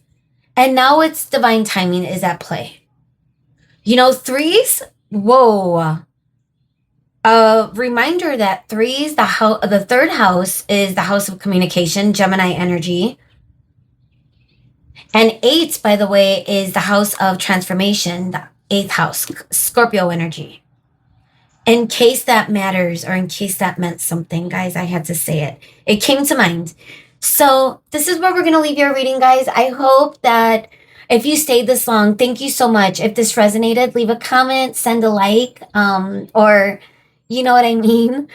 Speaker 1: And now it's divine timing is at play. You know, 3s, whoa. A reminder that 3s, the third house is the house of communication, Gemini energy. And 8s, by the way, is the house of transformation, the 8th house, Scorpio energy. In case that matters or in case that meant something, guys, I had to say it. It came to mind. So this is where we're going to leave your reading, guys. I hope that if you stayed this long, thank you so much. If this resonated, leave a comment, send a like, or you know what I mean.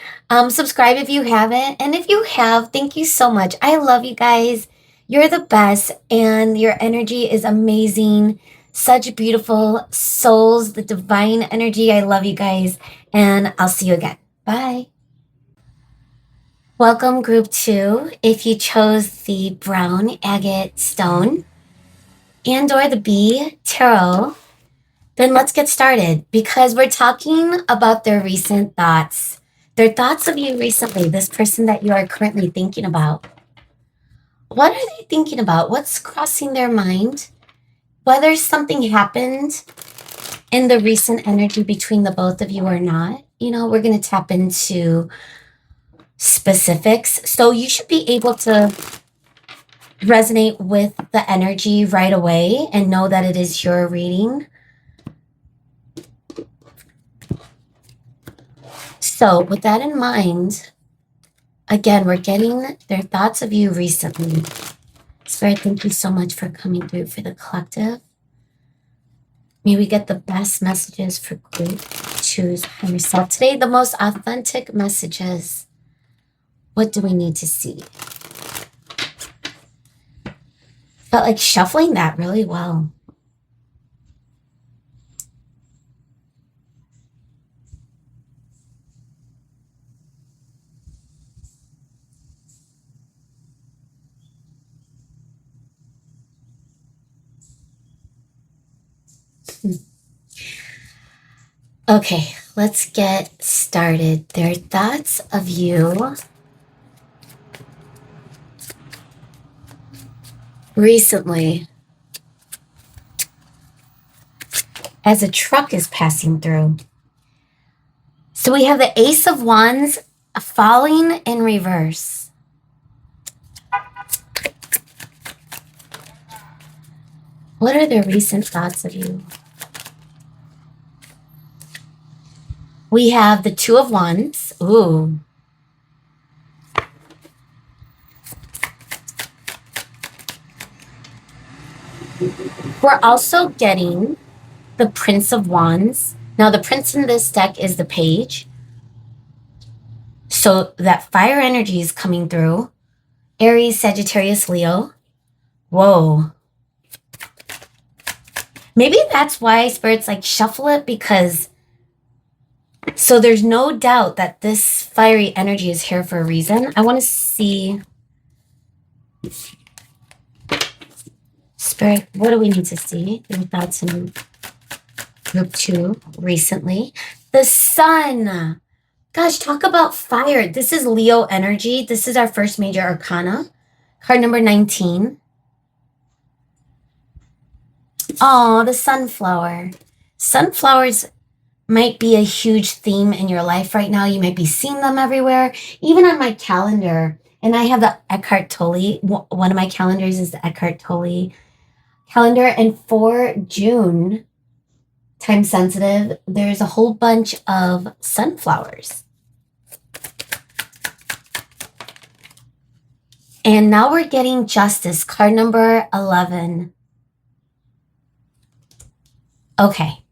Speaker 1: Subscribe if you haven't. And if you have, thank you so much. I love you guys. You're the best, and your energy is amazing. Such beautiful souls, the divine energy. I love you guys, and I'll see you again. Bye. Welcome, group 2. If you chose the brown agate stone and or the bee tarot, then let's get started because we're talking about their recent thoughts. Their thoughts of you recently, this person that you are currently thinking about. What are they thinking about? What's crossing their mind? Whether something happened in the recent energy between the both of you or not, we're going to tap into specifics. So you should be able to resonate with the energy right away and know that it is your reading. So with that in mind, again, we're getting their thoughts of you recently. Spirit, thank you so much for coming through for the collective. May we get the best messages for group 2's higher self. Today, the most authentic messages. What do we need to see? Felt like shuffling that really well. Okay, let's get started. Their thoughts of you recently as a truck is passing through. So we have the Ace of Wands falling in reverse. What are their recent thoughts of you? We have the Two of Wands. Ooh. We're also getting the Prince of Wands. Now, the Prince in this deck is the Page. So that fire energy is coming through. Aries, Sagittarius, Leo. Whoa. Maybe that's why Spirit's like shuffle it, because so there's no doubt that this fiery energy is here for a reason. I want to see, Spirit, what do we need to see? Your thoughts in group 2 recently. The Sun. Gosh, talk about fire. This is Leo energy. This is our first major arcana. Card number 19. Oh, the sunflower. Sunflowers might be a huge theme in your life right now. You might be seeing them everywhere, even on my calendar. And I have the Eckhart Tolle. One of my calendars is the Eckhart Tolle calendar. And for June, time sensitive, there's a whole bunch of sunflowers. And now we're getting Justice, card number 11. Okay.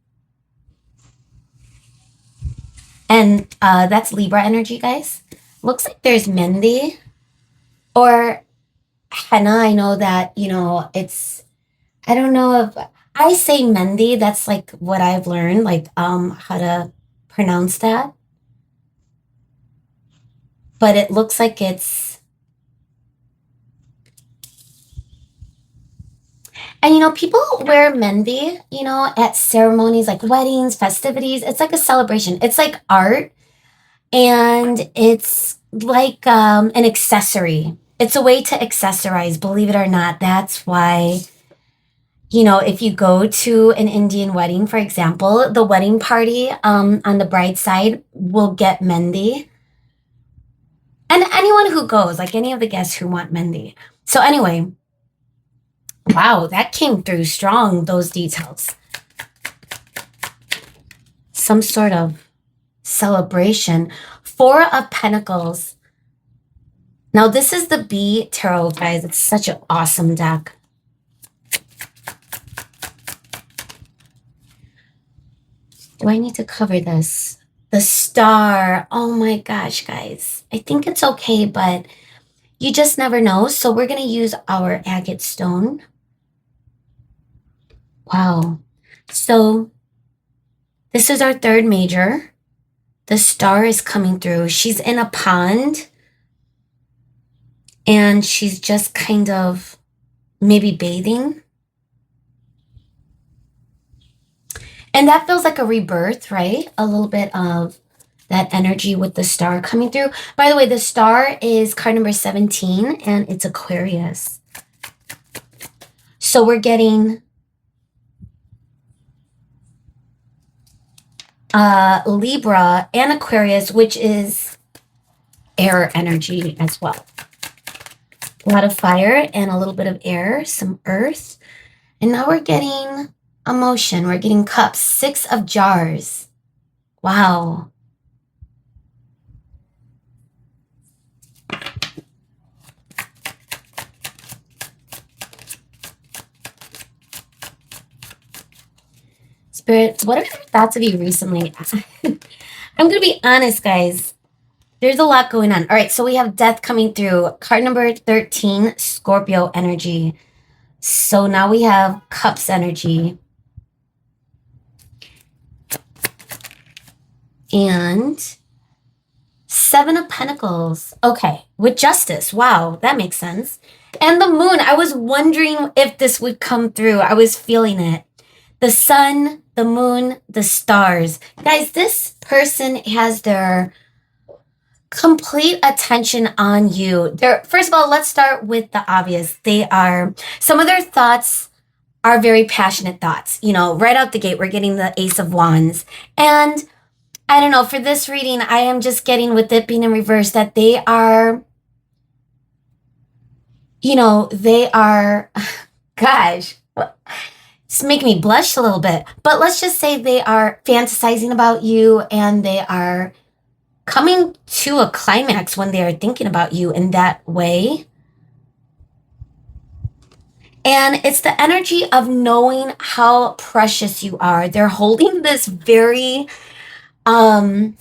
Speaker 1: And that's Libra energy, guys. Looks like there's Mendi or henna. I know that, it's, I don't know if I say Mendi. That's like what I've learned, like how to pronounce that. But it looks like it's, and people wear Mendi, at ceremonies like weddings, festivities. It's like a celebration. It's like art, and it's like an accessory. It's a way to accessorize, believe it or not. That's why, if you go to an Indian wedding, for example, the wedding party on the bride's side will get Mendi. And anyone who goes, like any of the guests who want Mendi. So anyway, wow, that came through strong, those details. Some sort of celebration. 4 of Pentacles. Now, this is the B Tarot, guys. It's such an awesome deck. Do I need to cover this? The Star. Oh my gosh, guys. I think it's okay, but you just never know. So we're going to use our agate stone. Wow. So this is our third major. The Star is coming through. She's in a pond. And she's just kind of maybe bathing. And that feels like a rebirth, right? A little bit of that energy with the Star coming through. By the way, the Star is card number 17, and it's Aquarius. So we're getting Libra and Aquarius, which is air energy as well. A lot of fire and a little bit of air, some earth. And now we're getting emotion. We're getting cups, 6 of jars. Wow. Spirit, what are your thoughts of you recently? I'm going to be honest, guys. There's a lot going on. All right, so we have death coming through. Card number 13, Scorpio energy. So now we have cups energy. And 7 of Pentacles. Okay, with justice. Wow, that makes sense. And the moon. I was wondering if this would come through. I was feeling it. The sun, the moon, the stars. Guys, this person has their complete attention on you. First of all, let's start with the obvious. Some of their thoughts are very passionate thoughts. You know, right out the gate, we're getting the Ace of Wands. And I don't know, for this reading, I am just getting, with it being in reverse, that they are, gosh, it's making me blush a little bit. But let's just say they are fantasizing about you, and they are coming to a climax when they are thinking about you in that way. And it's the energy of knowing how precious you are. They're holding this very, they're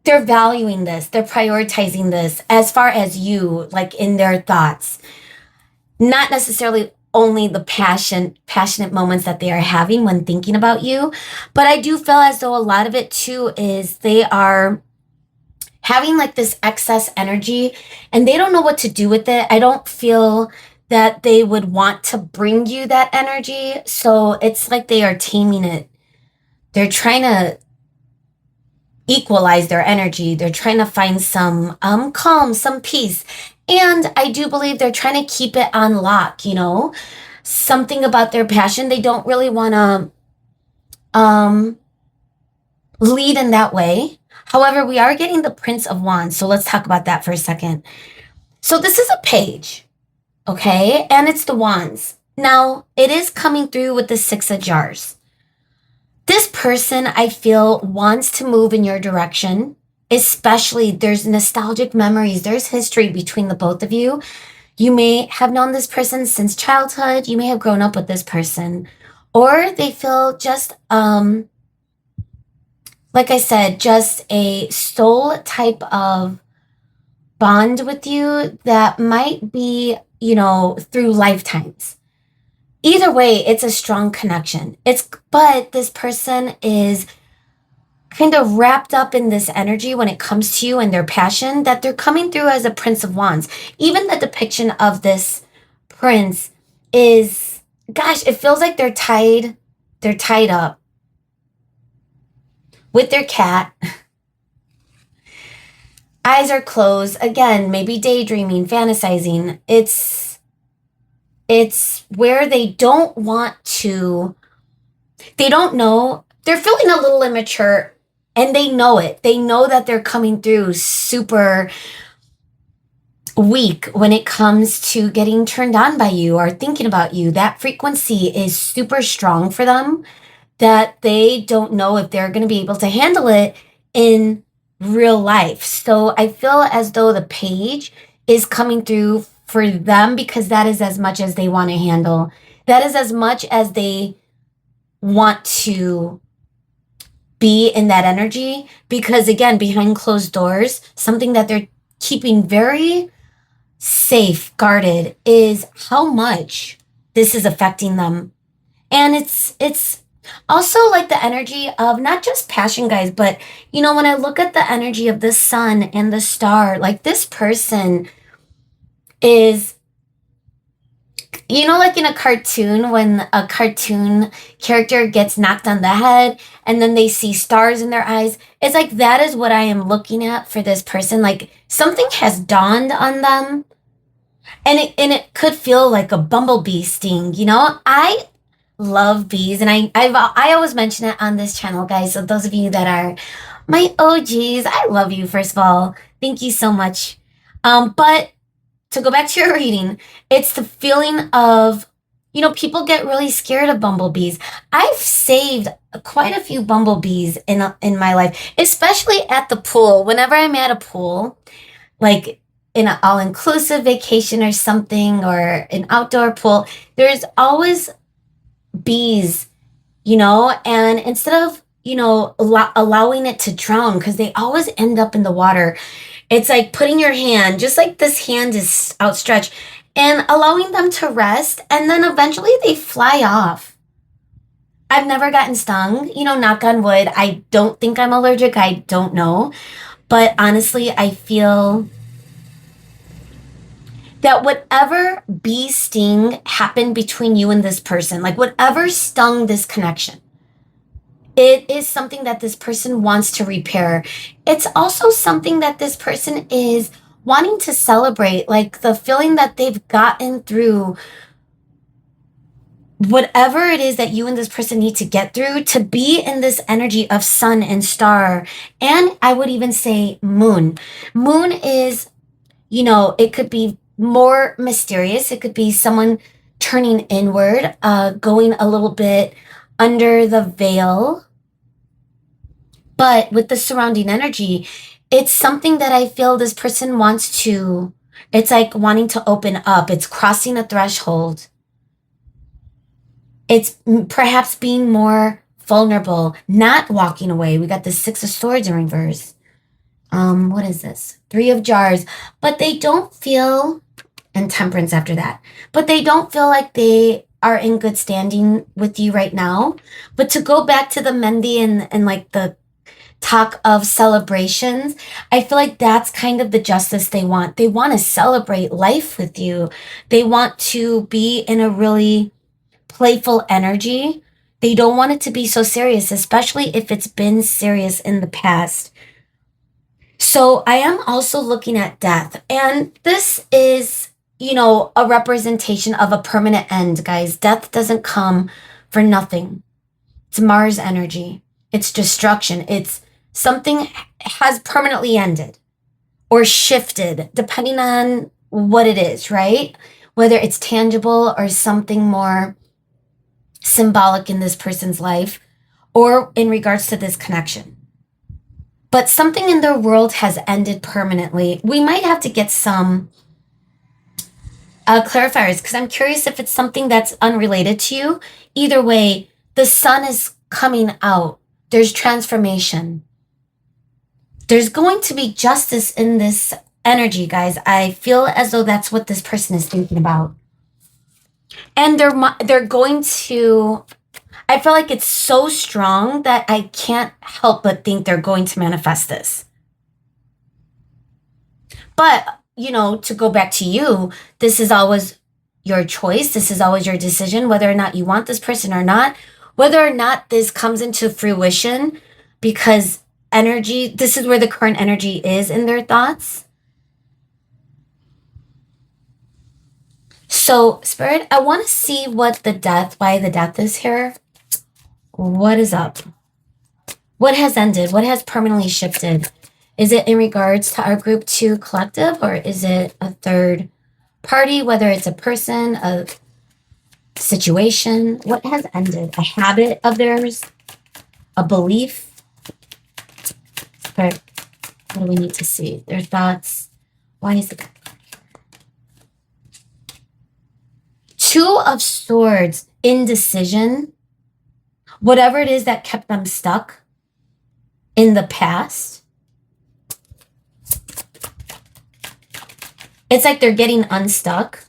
Speaker 1: valuing this. They're prioritizing this as far as you, like in their thoughts. Not necessarily only the passionate moments that they are having when thinking about you. But I do feel as though a lot of it too is they are having like this excess energy and they don't know what to do with it. I don't feel that they would want to bring you that energy. So it's like they are taming it. They're trying to equalize their energy. They're trying to find some calm, some peace. And I do believe they're trying to keep it on lock, something about their passion. They don't really want to lead in that way. However, we are getting the Prince of Wands. So let's talk about that for a second. So this is a page, okay? And it's the Wands. Now, it is coming through with the 6 of Jars. This person, I feel, wants to move in your direction. Especially, there's nostalgic memories. There's history between the both of you. You may have known this person since childhood. You may have grown up with this person. Or they feel just, like I said, just a soul type of bond with you that might be, through lifetimes. Either way, it's a strong connection. But this person is kind of wrapped up in this energy when it comes to you and their passion, that they're coming through as a Prince of Wands. Even the depiction of this prince is, gosh, it feels like they're tied up with their cat. Eyes are closed. Again, maybe daydreaming, fantasizing. It's where they don't know. They're feeling a little immature. And they know it. They know that they're coming through super weak when it comes to getting turned on by you or thinking about you. That frequency is super strong for them, that they don't know if they're going to be able to handle it in real life. So I feel as though the page is coming through for them, because that is as much as they want to handle. That is as much as they want to be in that energy, because again, behind closed doors, something that they're keeping very safe, guarded, is how much this is affecting them. And it's also like the energy of not just passion, guys, but you know, when I look at the energy of the sun and the star, like this person is, you know, like in a cartoon, when a cartoon character gets knocked on the head and then they see stars in their eyes. It's like that is what I am looking at for this person. Like something has dawned on them, and it could feel like a bumblebee sting. You know, I love bees, and I always mention it on this channel, guys. So those of you that are my OGs, I love you. First of all, thank you so much. But to go back to your reading, it's the feeling of, you know, people get really scared of bumblebees. I've saved quite a few bumblebees in my life, especially at the pool. Whenever I'm at a pool, like in an all-inclusive vacation or something, or an outdoor pool, there's always bees, you know, and instead of, you know, allowing it to drown, because they always end up in the water, it's like putting your hand, just like this hand is outstretched, and allowing them to rest, and then eventually they fly off. I've never gotten stung, you know, knock on wood. I don't think I'm allergic. I don't know. But honestly, I feel that whatever bee sting happened between you and this person, like whatever stung this connection, it is something that this person wants to repair. It's also something that this person is wanting to celebrate, like the feeling that they've gotten through whatever it is that you and this person need to get through, to be in this energy of sun and star. And I would even say moon. Moon is, you know, it could be more mysterious. It could be someone turning inward, going a little bit under the veil. But with the surrounding energy, it's something that I feel this person wants to, it's like wanting to open up. It's crossing a threshold. It's perhaps being more vulnerable, not walking away. We got the Six of Swords in reverse. What is this? Three of Jars. But they don't feel, and Temperance after that, but they don't feel like they are in good standing with you right now. But to go back to the Mendi and like the talk of celebrations, I feel like that's kind of the justice they want. They want to celebrate life with you. They want to be in a really playful energy. They don't want it to be so serious, especially if it's been serious in the past. So I am also looking at death, and this is, you know, a representation of a permanent end, guys. Death doesn't come for nothing. It's Mars energy. It's destruction. It's something has permanently ended or shifted, depending on what it is, right? Whether it's tangible or something more symbolic in this person's life, or in regards to this connection. But something in their world has ended permanently. We might have to get some clarifiers, because I'm curious if it's something that's unrelated to you. Either way, the sun is coming out. There's transformation. There's going to be justice in this energy, guys. I feel as though that's what this person is thinking about. And they're going to, I feel like it's so strong that I can't help but think they're going to manifest this. But, you know, to go back to you, this is always your choice. This is always your decision, whether or not you want this person or not, whether or not this comes into fruition, because energy, this is where the current energy is in their thoughts. So, Spirit, I want to see what the death, why the death is here. What is up? What has ended? What has permanently shifted? Is it in regards to our group 2 collective, or is it a third party, whether it's a person, a situation? What has ended? A habit of theirs? A belief? Spirit, what do we need to see? Their thoughts. Why is it? Two of Swords, indecision, whatever it is that kept them stuck in the past. It's like they're getting unstuck.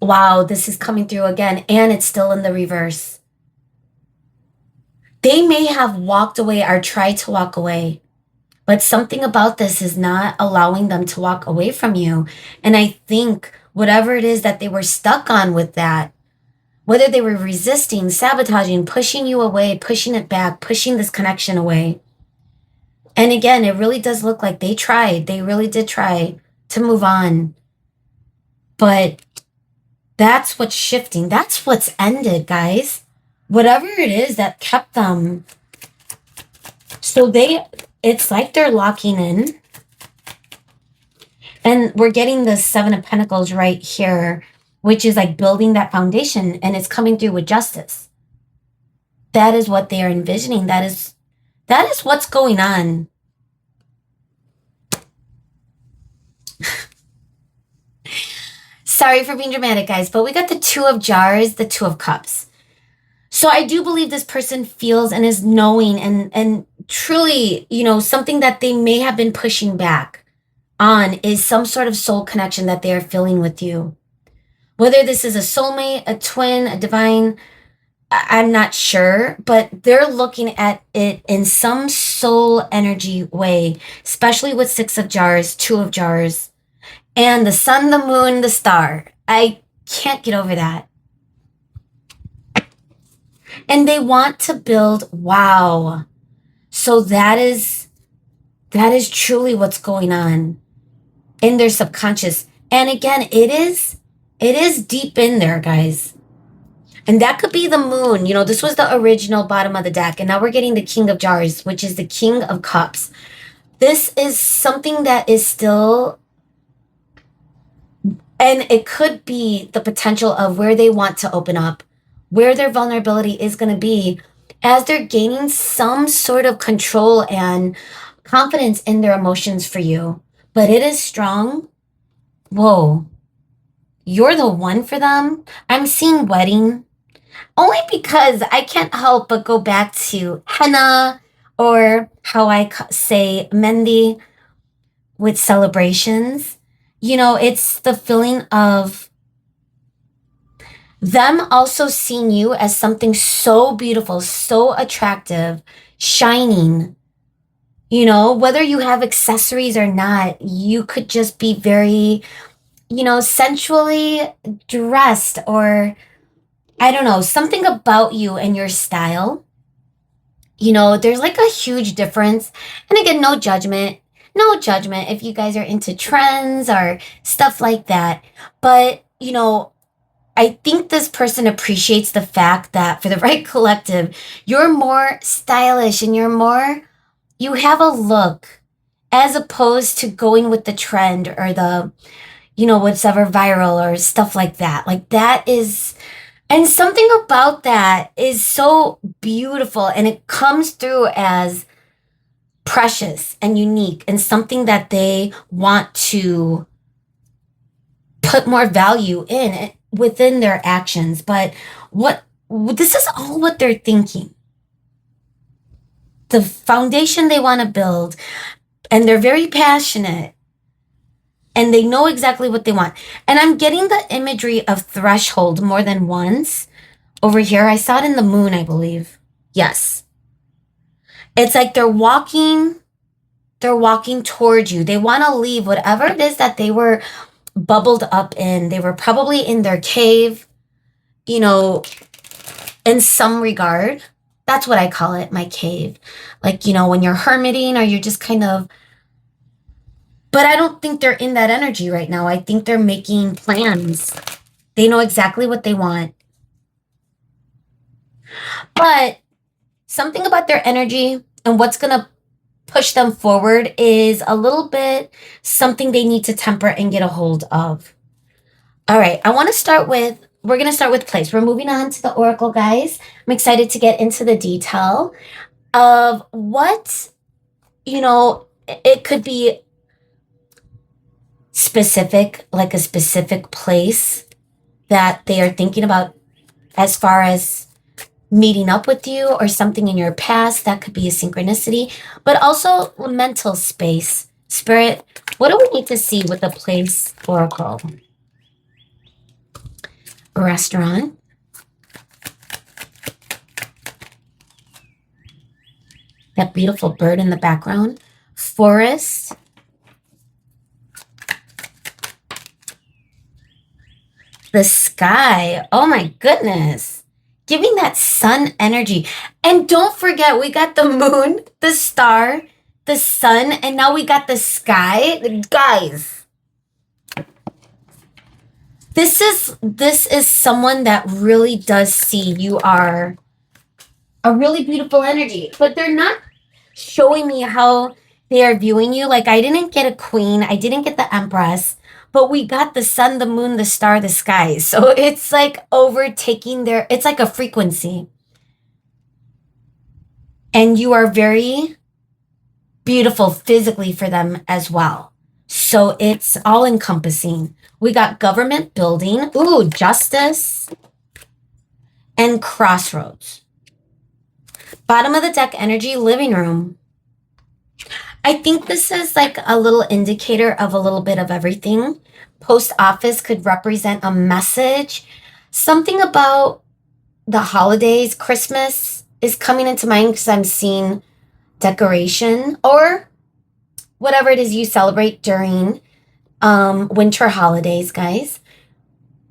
Speaker 1: Wow, this is coming through again, and it's still in the reverse. They may have walked away or tried to walk away, but something about this is not allowing them to walk away from you. And I think whatever it is that they were stuck on with that, whether they were resisting, sabotaging, pushing you away, pushing it back, pushing this connection away. And again, it really does look like they tried. They really did try to move on. But that's what's shifting. That's what's ended, guys. Whatever it is that kept them. So it's like they're locking in. And we're getting the Seven of Pentacles right here, which is like building that foundation, and it's coming through with justice. That is what they are envisioning. That is what's going on. Sorry for being dramatic, guys, but we got the Two of Jars, the Two of Cups. So I do believe this person feels and is knowing and truly, something that they may have been pushing back on is some sort of soul connection that they are feeling with you. Whether this is a soulmate, a twin, a divine, I'm not sure, but they're looking at it in some soul energy way, especially with Six of Jars, Two of Jars, and the sun, the moon, the star. I can't get over that. And they want to build, wow. So that is truly what's going on in their subconscious. And again, it is deep in there, guys. And that could be the moon. This was the original bottom of the deck. And now we're getting the King of Jars, which is the King of Cups. This is something that is still, and it could be the potential of where they want to open up, where their vulnerability is going to be as they're gaining some sort of control and confidence in their emotions for you. But it is strong. Whoa. You're the one for them. I'm seeing wedding. Only because I can't help but go back to henna, or how I say mendi with celebrations. It's the feeling of them also seeing you as something so beautiful, so attractive, shining. Whether you have accessories or not, you could just be very, sensually dressed, or I don't know, something about you and your style. There's like a huge difference. And again, no judgment if you guys are into trends or stuff like that. But, I think this person appreciates the fact that for the right collective, you're more stylish and you have a look, as opposed to going with the trend or the, what's ever viral or stuff like that. Like that is, and something about that is so beautiful, and it comes through as precious and unique and something that they want to put more value in within their actions. But this is all what they're thinking. The foundation they want to build, and they're very passionate, and they know exactly what they want. And I'm getting the imagery of threshold more than once over here. I saw it in the moon, I believe. Yes. It's like they're walking towards you. They want to leave whatever it is that they were bubbled up in. They were probably in their cave, in some regard. That's what I call it, my cave. Like, when you're hermiting or you're just kind of, but I don't think they're in that energy right now. I think they're making plans. They know exactly what they want. But something about their energy and what's going to push them forward is a little bit something they need to temper and get a hold of. All right, we're going to start with place. We're moving on to the Oracle, guys. I'm excited to get into the detail of what, it could be specific, like a specific place that they are thinking about as far as meeting up with you, or something in your past that could be a synchronicity, but also mental space. Spirit, what do we need to see with the place oracle? Restaurant. That beautiful bird in the background. Forest. The sky. Oh my goodness. Giving that sun energy. And don't forget, we got the moon, the star, the sun, and now we got the sky. Guys, this is someone that really does see you are a really beautiful energy, but they're not showing me how they are viewing you. Like, I didn't get a queen, I didn't get the empress, but we got the sun, the moon, the star, the sky. So it's like overtaking it's like a frequency. And you are very beautiful physically for them as well. So it's all encompassing. We got government building, ooh, justice, and crossroads. Bottom of the deck energy, living room. I think this is like a little indicator of a little bit of everything. Post office could represent a message. Something about the holidays, Christmas is coming into mind because I'm seeing decoration, or whatever it is you celebrate during winter holidays, guys,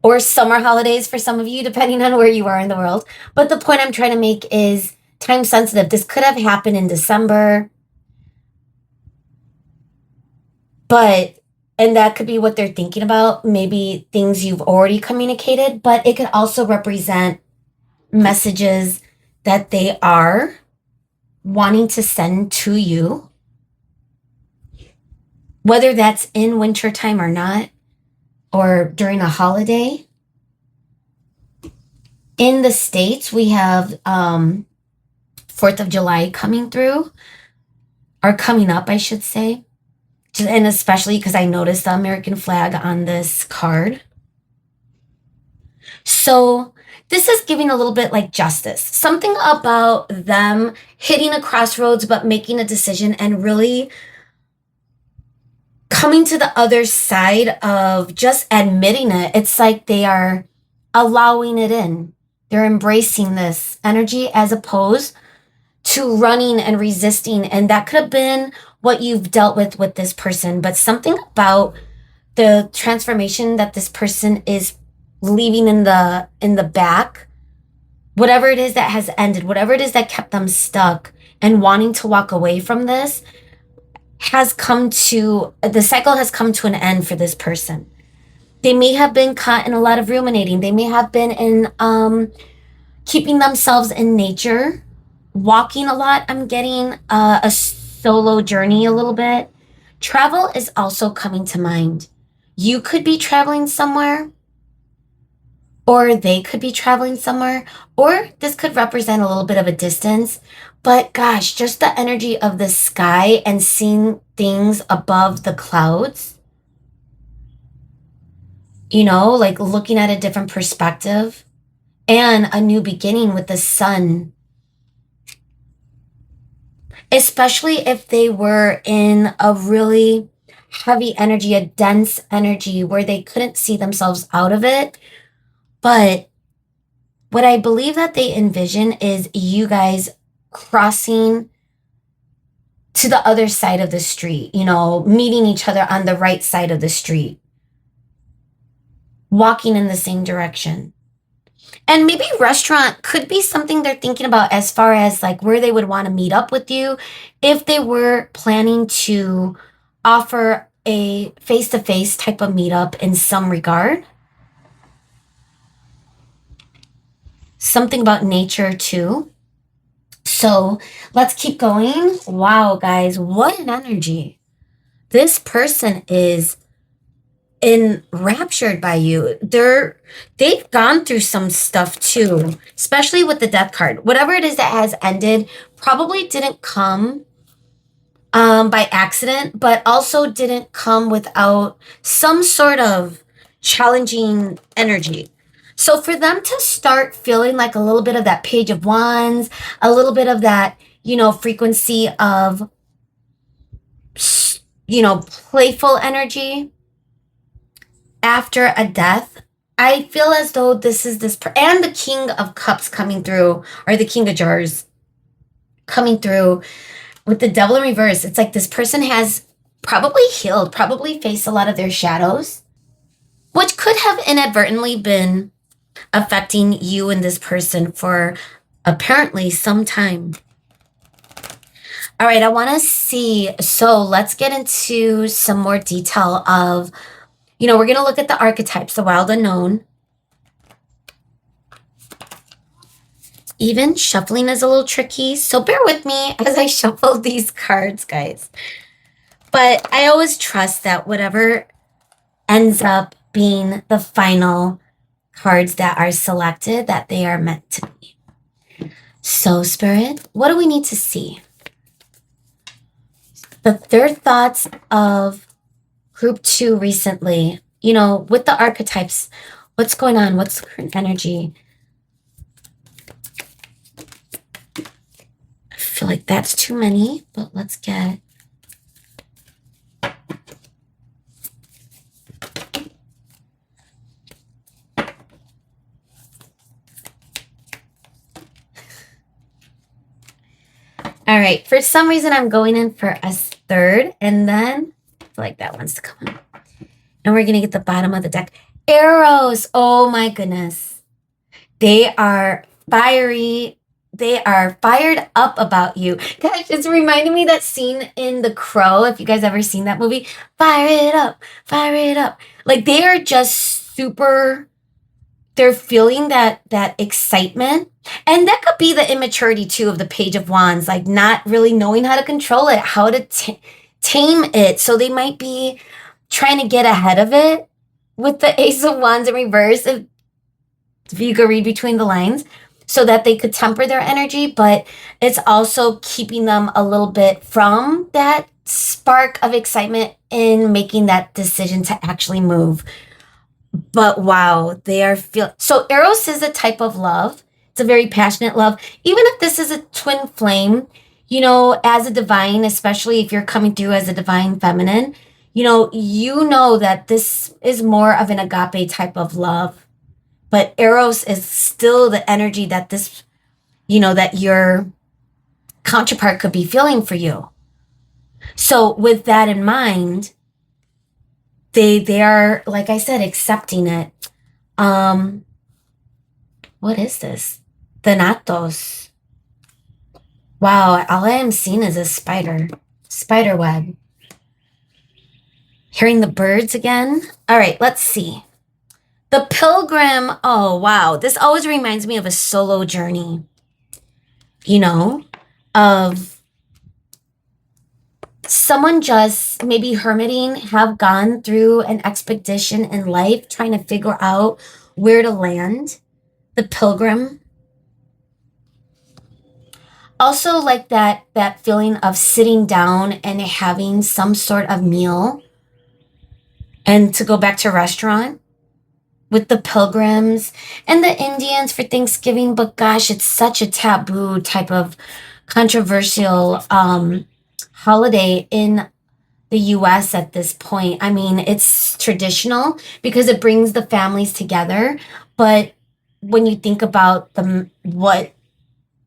Speaker 1: or summer holidays for some of you, depending on where you are in the world. But the point I'm trying to make is time sensitive. This could have happened in December, and that could be what they're thinking about, maybe things you've already communicated, but it could also represent messages that they are wanting to send to you, whether that's in wintertime or not, or during a holiday. In the States, we have 4th of July coming up, I should say. And especially because I noticed the American flag on this card. So this is giving a little bit like justice. Something about them hitting a crossroads, but making a decision and really coming to the other side of just admitting it. It's like they are allowing it in. They're embracing this energy as opposed to running and resisting. And that could have been what you've dealt with this person, but something about the transformation that this person is leaving in the back, whatever it is that has ended, whatever it is that kept them stuck and wanting to walk away from this, the cycle has come to an end for this person. They may have been caught in a lot of ruminating. They may have been in keeping themselves in nature, walking a lot. I'm getting a solo journey a little bit. Travel is also coming to mind. You could be traveling somewhere, or they could be traveling somewhere, or this could represent a little bit of a distance. But gosh, just the energy of the sky and seeing things above the clouds, like looking at a different perspective, and a new beginning with the sun. Especially if they were in a really heavy energy, a dense energy where they couldn't see themselves out of it. But what I believe that they envision is you guys crossing to the other side of the street, meeting each other on the right side of the street, walking in the same direction. And maybe restaurant could be something they're thinking about as far as like where they would want to meet up with you if they were planning to offer a face-to-face type of meetup in some regard. Something about nature too. So let's keep going. Wow, guys, what an energy. This person is enraptured by you. They've gone through some stuff too, especially with the death card. Whatever it is that has ended probably didn't come by accident, but also didn't come without some sort of challenging energy. So for them to start feeling like a little bit of that Page of Wands, a little bit of that, frequency of, playful energy after a death, I feel as though this is and the King of Cups coming through, or the King of Jars coming through with the Devil in reverse. It's like this person has probably healed, probably faced a lot of their shadows, which could have inadvertently been affecting you and this person for apparently some time. All right, I want to see. So let's get into some more detail of, we're going to look at the archetypes, the wild unknown. Even shuffling is a little tricky, so bear with me as I shuffle these cards, guys. But I always trust that whatever ends up being the final cards that are selected, that they are meant to be. So, Spirit, what do we need to see? Their thoughts of group 2 recently, with the archetypes, what's going on? What's the current energy? I feel like that's too many, but let's get... All right, for some reason, I'm going in for a third, and then I feel like that wants to come in. And we're going to get the bottom of the deck. Arrows. Oh, my goodness. They are fiery. They are fired up about you. Gosh, it's reminding me that scene in The Crow, if you guys ever seen that movie. Fire it up. Fire it up. Like, they are just super... They're feeling that excitement. And that could be the immaturity, too, of the Page of Wands. Like, not really knowing how to control it, how to tame it. So they might be trying to get ahead of it with the Ace of Wands in reverse, if you could read between the lines, so that they could temper their energy. But it's also keeping them a little bit from that spark of excitement in making that decision to actually move. But wow, they are so Eros is a type of love. It's a very passionate love. Even if this is a twin flame, as a divine, especially if you're coming through as a divine feminine, you know that this is more of an agape type of love. But Eros is still the energy that this, that your counterpart could be feeling for you. So with that in mind, they are, like I said, accepting it. What is this? Thanatos. Wow, all I am seeing is a spider web. Hearing the birds again. All right, let's see. The Pilgrim. Oh, wow. This always reminds me of a solo journey, of someone just maybe hermiting, have gone through an expedition in life, trying to figure out where to land. The Pilgrim. Also like that feeling of sitting down and having some sort of meal, and to go back to a restaurant with the Pilgrims and the Indians for Thanksgiving. But gosh, it's such a taboo type of controversial holiday in the US at this point. I mean, it's traditional because it brings the families together. But when you think about what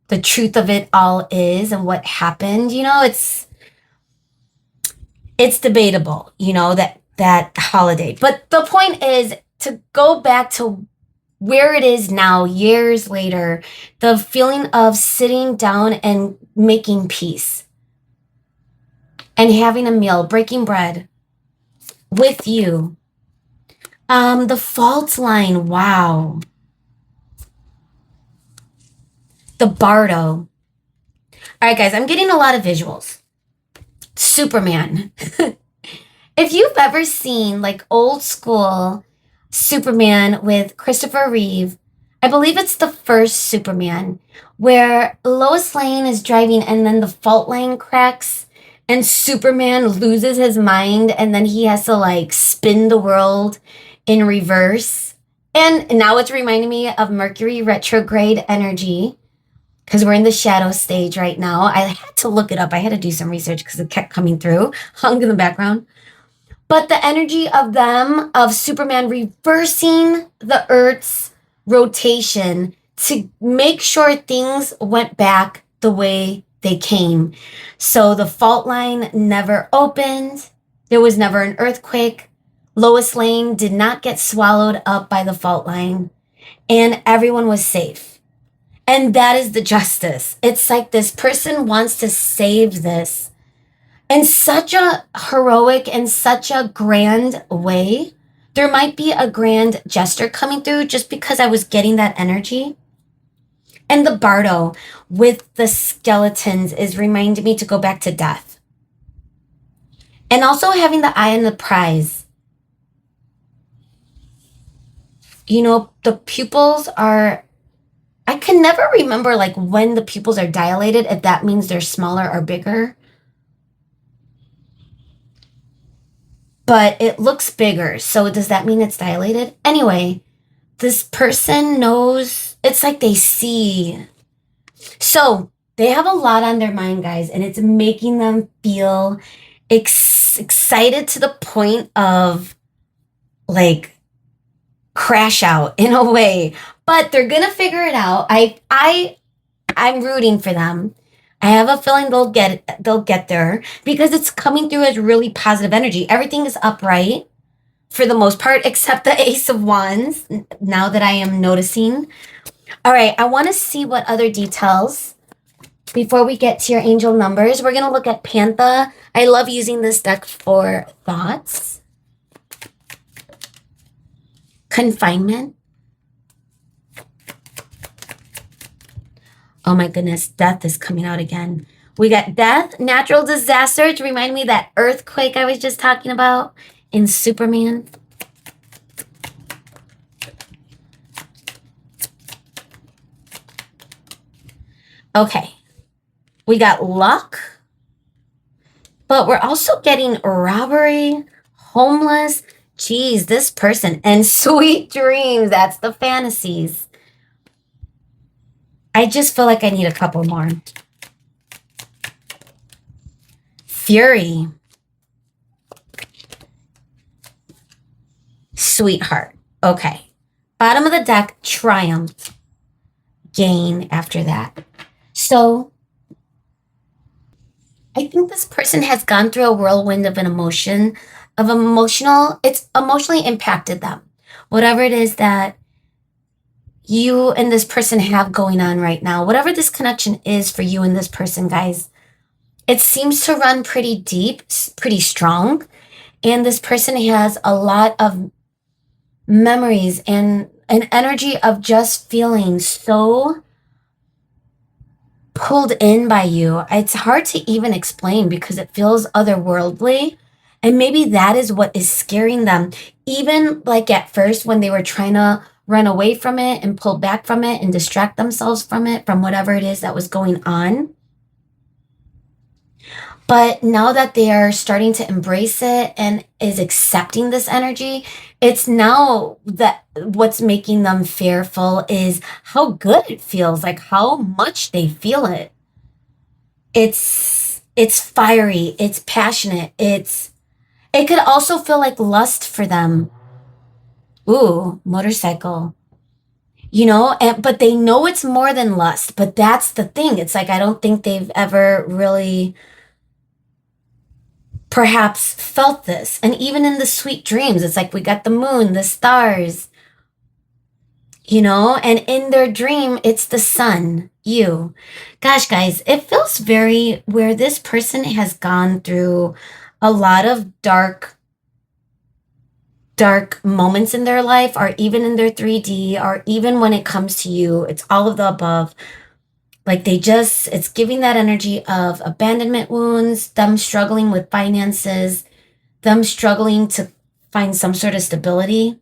Speaker 1: the truth of it all is and what happened, it's debatable, that holiday. But the point is to go back to where it is now, years later, the feeling of sitting down and making peace and having a meal, breaking bread with you. The fault line, wow. The Bardo. All right, guys, I'm getting a lot of visuals. Superman. If you've ever seen like old school Superman with Christopher Reeve, I believe it's the first Superman, where Lois Lane is driving and then the fault line cracks and Superman loses his mind and then he has to like spin the world in reverse. And now it's reminding me of Mercury retrograde energy because we're in the shadow stage right now. I had to look it up. I had to do some research because it kept coming through, hung in the background. But the energy of them, of Superman reversing the Earth's rotation to make sure things went back the way they came. So the fault line never opened. There was never an earthquake. Lois Lane did not get swallowed up by the fault line. And everyone was safe. And that is the justice. It's like this person wants to save this in such a heroic and such a grand way. There might be a grand gesture coming through just because I was getting that energy. And the Bardo with the skeletons is reminding me to go back to death. And also having the eye on the prize. You know, the pupils are, I can never remember like when the pupils are dilated, if that means they're smaller or bigger. But it looks bigger. So does that mean it's dilated? Anyway, this person knows, it's like they see. So they have a lot on their mind, guys, and it's making them feel excited to the point of like crash out in a way. But they're gonna figure it out. I'm rooting for them. I have a feeling they'll get there because it's coming through as really positive energy. Everything is upright for the most part, except the Ace of Wands, now that I am noticing. All right, I want to see what other details before we get to your angel numbers. We're going to look at Pantha. I love using this deck for thoughts. Confinement. Oh my goodness, death is coming out again. We got death, natural disaster to remind me of that earthquake I was just talking about in Superman. Okay, we got luck, but we're also getting robbery, homeless. Geez, this person, and sweet dreams. That's the fantasies. I just feel like I need a couple more. Fury. Sweetheart. Okay. Bottom of the deck, triumph. Gain after that. So, I think this person has gone through a whirlwind of it's emotionally impacted them. Whatever it is that you and this person have going on right now, whatever this connection is for you and this person, guys, it seems to run pretty deep, pretty strong. And this person has a lot of memories and an energy of just feeling so pulled in by you. It's hard to even explain because it feels otherworldly. And maybe that is what is scaring them. Even like at first when they were trying to run away from it and pull back from it and distract themselves from it, from whatever it is that was going on. But now that they are starting to embrace it and is accepting this energy, it's now that what's making them fearful is how good it feels, like how much they feel it. It's fiery, it's passionate, it could also feel like lust for them. Ooh, motorcycle. You know, but they know it's more than lust, but that's the thing. It's like I don't think they've ever really perhaps felt this. And even in the sweet dreams, it's like we got the moon, the stars, you know, and in their dream, it's the sun, you. Gosh, guys, it feels very where this person has gone through a lot of dark moments in their life, or even in their 3D, or even when it comes to you, it's all of the above. Like it's giving that energy of abandonment wounds, them struggling with finances, them struggling to find some sort of stability.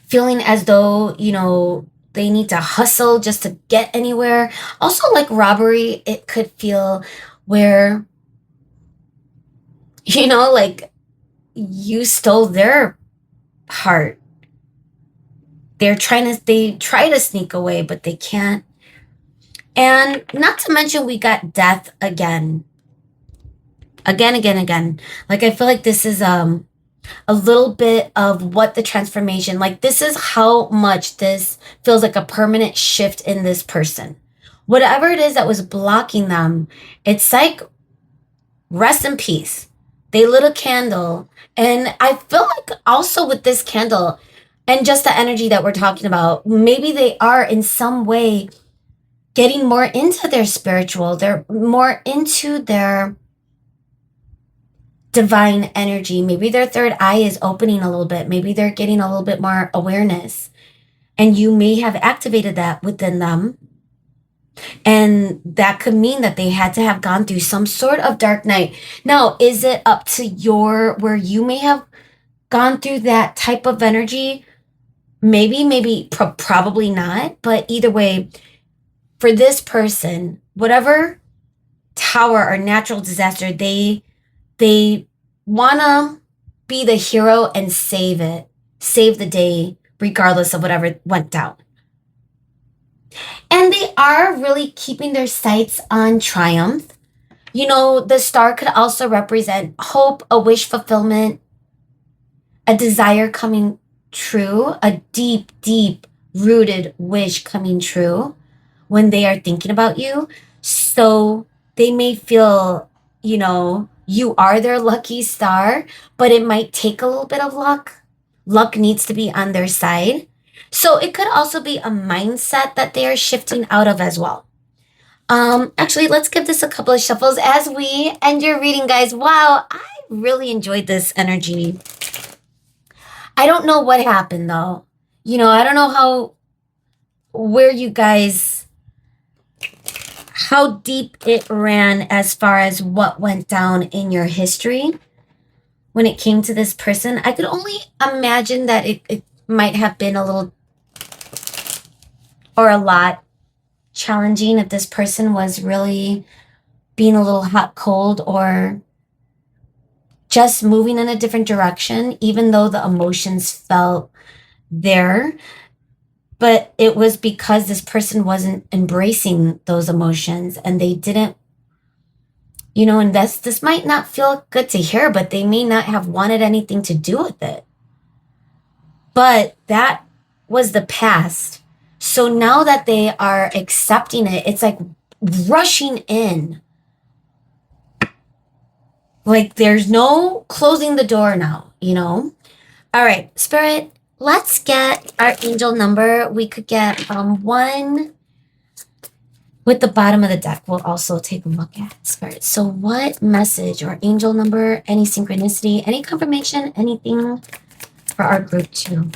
Speaker 1: Feeling as though, you know, they need to hustle just to get anywhere. Also, like robbery, it could feel where, like you stole their heart. They try to sneak away, but they can't. And not to mention, we got death again. Again, again, again. Like, I feel like this is a little bit of what the transformation, like, this is how much this feels like a permanent shift in this person. Whatever it is that was blocking them, it's like, rest in peace. They lit a candle. And I feel like also with this candle and just the energy that we're talking about, maybe they are in some way getting more into their spiritual, they're more into their divine energy. Maybe their third eye is opening a little bit. Maybe they're getting a little bit more awareness. And you may have activated that within them. And that could mean that they had to have gone through some sort of dark night. Now, is it up to where you may have gone through that type of energy? Maybe, probably not. But either way, for this person, whatever tower or natural disaster, they want to be the hero and save the day, regardless of whatever went down. And they are really keeping their sights on triumph. The star could also represent hope, a wish fulfillment, a desire coming true, a deep, deep rooted wish coming true when they are thinking about you. So they may feel, you are their lucky star, but it might take a little bit of luck. Luck needs to be on their side. So it could also be a mindset that they are shifting out of as well. Actually, let's give this a couple of shuffles as we end your reading, guys. Wow, I really enjoyed this energy. I don't know what happened though. I don't know how deep it ran as far as what went down in your history when it came to this person. I could only imagine that it might have been a little or a lot challenging if this person was really being a little hot, cold, or just moving in a different direction, even though the emotions felt there. But it was because this person wasn't embracing those emotions and they didn't, and this might not feel good to hear, but they may not have wanted anything to do with it. But that was the past. So now that they are accepting it, it's like rushing in. Like there's no closing the door now, All right, Spirit, let's get our angel number. We could get one with the bottom of the deck. We'll also take a look at Spirit. So what message or angel number, any synchronicity, any confirmation, anything for our group 2?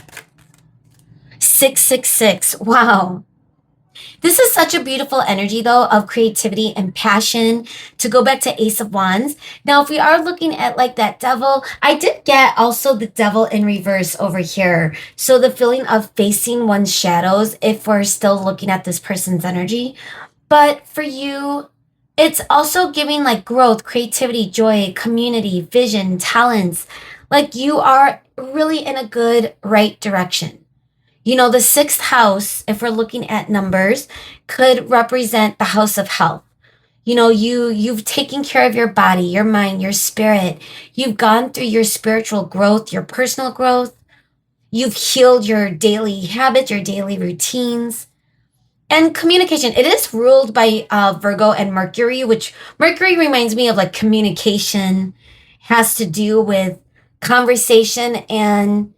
Speaker 1: 666. Wow. This is such a beautiful energy, though, of creativity and passion. To go back to Ace of Wands. Now, if we are looking at like that devil, I did get also the devil in reverse over here. So the feeling of facing one's shadows if we're still looking at this person's energy. But for you, it's also giving like growth, creativity, joy, community, vision, talents. Like you are really in a good, right direction. The 6th house, if we're looking at numbers, could represent the house of health. You've taken care of your body, your mind, your spirit. You've gone through your spiritual growth, your personal growth. You've healed your daily habits, your daily routines. And communication, it is ruled by Virgo and Mercury, which Mercury reminds me of like communication, has to do with conversation and,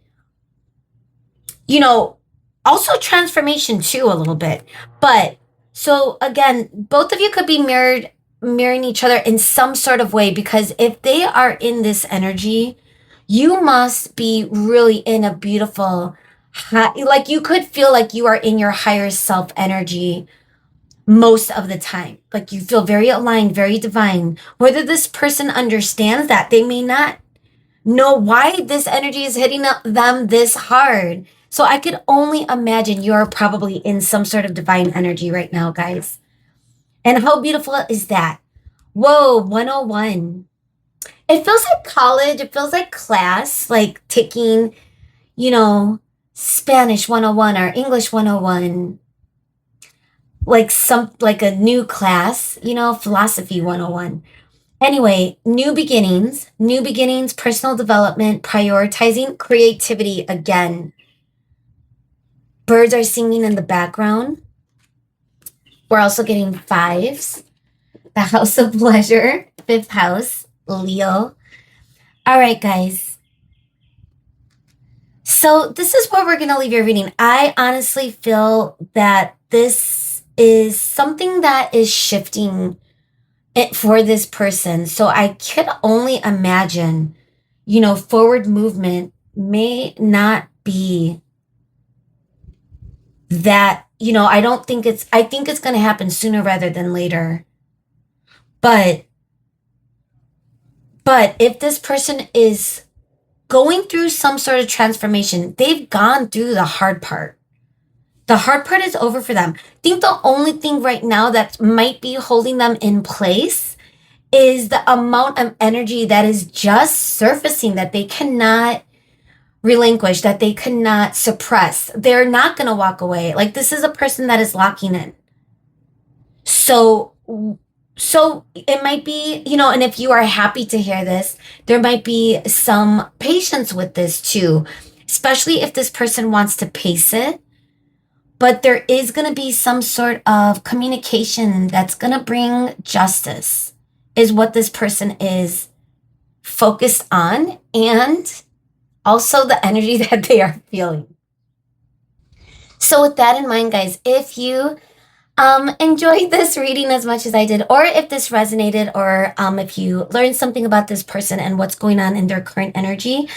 Speaker 1: also transformation too, a little bit. But so again, both of you could be mirroring each other in some sort of way, because if they are in this energy, you must be really in a beautiful, like you could feel like you are in your higher self energy most of the time. Like you feel very aligned, very divine. Whether this person understands that, they may not know why this energy is hitting them this hard. So I could only imagine you're probably in some sort of divine energy right now, guys. And how beautiful is that? Whoa, 101. It feels like college. It feels like class, like taking, you know, Spanish 101 or English 101, like a new class, philosophy 101. Anyway, new beginnings, personal development, prioritizing creativity again. Birds are singing in the background. We're also getting fives. The house of pleasure, fifth house, Leo. All right, guys. So this is where we're going to leave your reading. I honestly feel that this is something that is shifting it for this person. So I could only imagine, forward movement may not be that, I think it's going to happen sooner rather than later. But if this person is going through some sort of transformation, they've gone through the hard part. The hard part is over for them. I think the only thing right now that might be holding them in place is the amount of energy that is just surfacing that they cannot relinquish, that they cannot suppress. They're not going to walk away. Like, this is a person that is locking in. So it might be, and if you are happy to hear this, there might be some patience with this too, especially if this person wants to pace it. But there is going to be some sort of communication that's going to bring justice, is what this person is focused on, and also the energy that they are feeling. So with that in mind, guys, if you enjoyed this reading as much as I did, or if this resonated, or if you learned something about this person and what's going on in their current energy,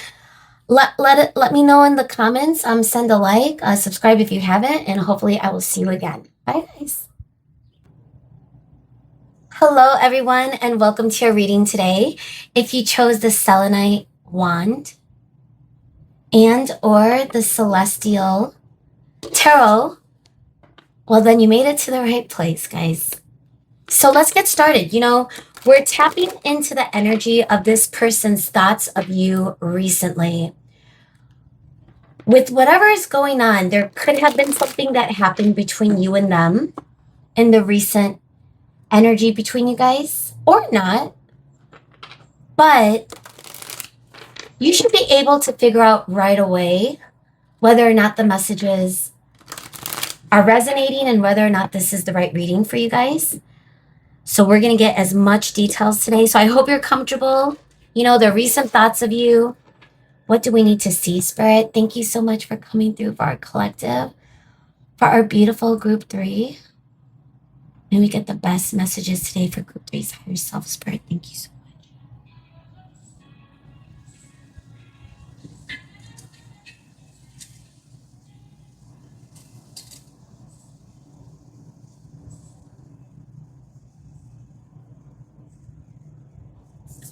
Speaker 1: let me know in the comments. Send a like, subscribe if you haven't, and hopefully I will see you again. Bye, guys. Hello, everyone, and welcome to your reading today. If you chose the Selenite wand and or the Celestial Tarot, well, then you made it to the right place, guys. So let's get started. We're tapping into the energy of this person's thoughts of you recently. With whatever is going on, there could have been something that happened between you and them in the recent energy between you guys, or not. But you should be able to figure out right away whether or not the messages are resonating and whether or not this is the right reading for you guys. So we're going to get as much details today. So I hope you're comfortable. The recent thoughts of you. What do we need to see, Spirit? Thank you so much for coming through for our collective, for our beautiful group 3. And we get the best messages today for group 3's higher self, Spirit. Thank you so much.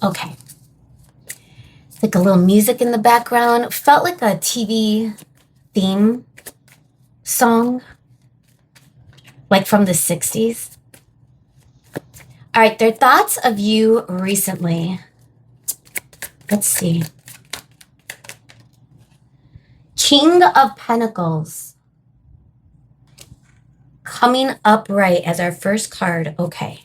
Speaker 1: Okay. It's like a little music in the background. Felt like a TV theme song, like from the 60s. All right, their thoughts of you recently. Let's see. King of Pentacles. Coming upright as our first card. Okay.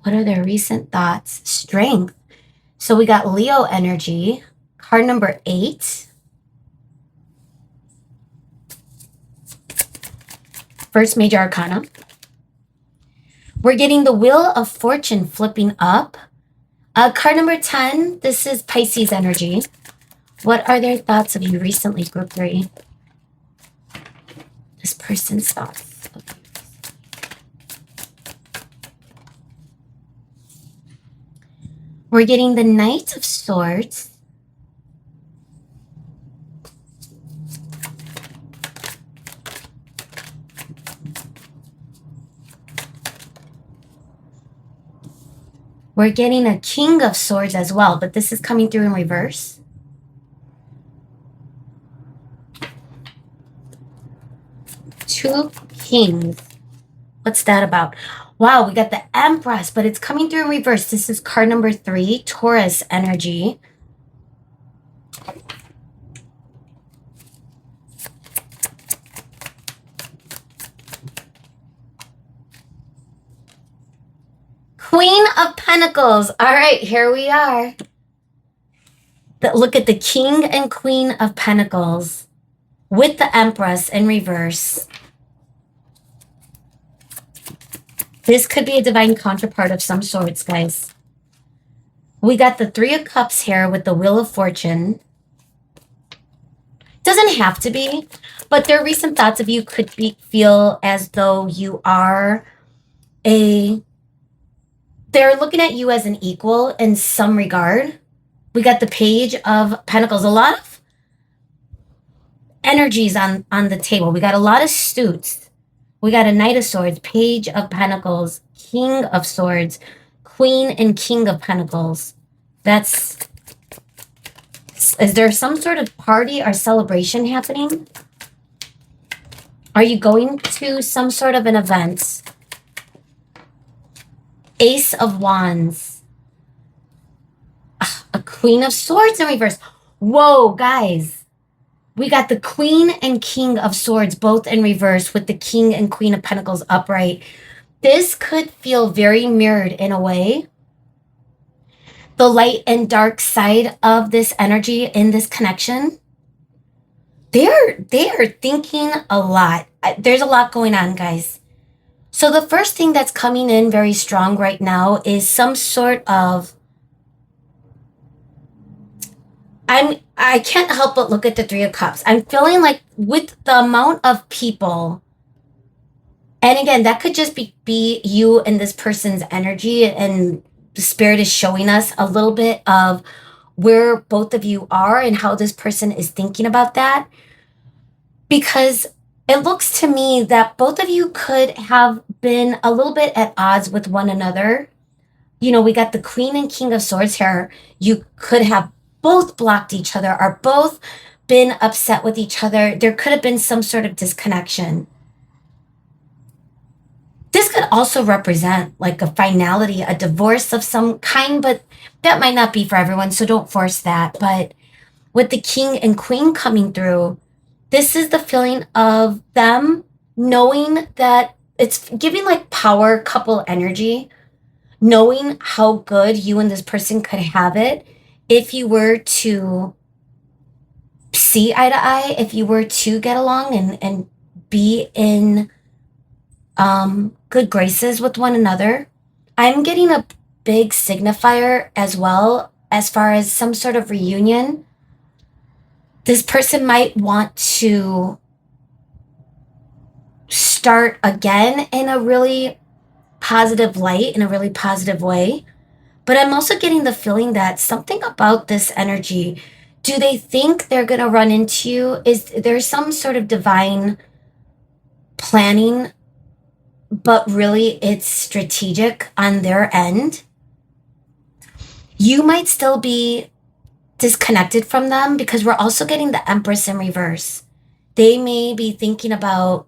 Speaker 1: What are their recent thoughts? Strength. So we got Leo energy. Card number 8. First major arcana. We're getting the Wheel of Fortune flipping up. Card number 10. This is Pisces energy. What are their thoughts of you recently, group 3? This person's thoughts. We're getting the Knight of Swords. We're getting a King of Swords as well, but this is coming through in reverse. 2 kings. What's that about? Wow, we got the Empress, but it's coming through in reverse. This is card number 3, Taurus energy. Queen of Pentacles. All right, here we are. Look at the King and Queen of Pentacles with the Empress in reverse. This could be a divine counterpart of some sorts, guys. We got the 3 of Cups here with the Wheel of Fortune. Doesn't have to be, but their recent thoughts of you could feel as though you are they're looking at you as an equal in some regard. We got the Page of Pentacles. A lot of energies on the table. We got a lot of suits. We got a Knight of Swords, Page of Pentacles, King of Swords, Queen and King of Pentacles. Is there some sort of party or celebration happening? Are you going to some sort of an event? Ace of Wands. A Queen of Swords in reverse. Whoa, guys. We got the Queen and King of Swords both in reverse with the King and Queen of Pentacles upright. This could feel very mirrored in a way. The light and dark side of this energy in this connection. They are thinking a lot. There's a lot going on, guys. So the first thing that's coming in very strong right now is some sort of, I can't help but look at the 3 of Cups. I'm feeling like with the amount of people, and again, that could just be you and this person's energy, and the Spirit is showing us a little bit of where both of you are and how this person is thinking about that. Because it looks to me that both of you could have been a little bit at odds with one another. You know, we got the Queen and King of Swords here. You could have both blocked each other or both been upset with each other. There could have been some sort of disconnection. This could also represent like a finality, a divorce of some kind, but that might not be for everyone, so don't force that. But with the King and Queen coming through, this is the feeling of them knowing that it's giving like power couple energy, knowing how good you and this person could have it if you were to see eye to eye, if you were to get along and be in good graces with one another. I'm getting a big signifier as well as far as some sort of reunion. This person might want to start again in a really positive light, in a really positive way. But I'm also getting the feeling that something about this energy, do they think they're going to run into you? Is there some sort of divine planning, but really it's strategic on their end? You might still be disconnected from them because we're also getting the Empress in reverse. They may be thinking about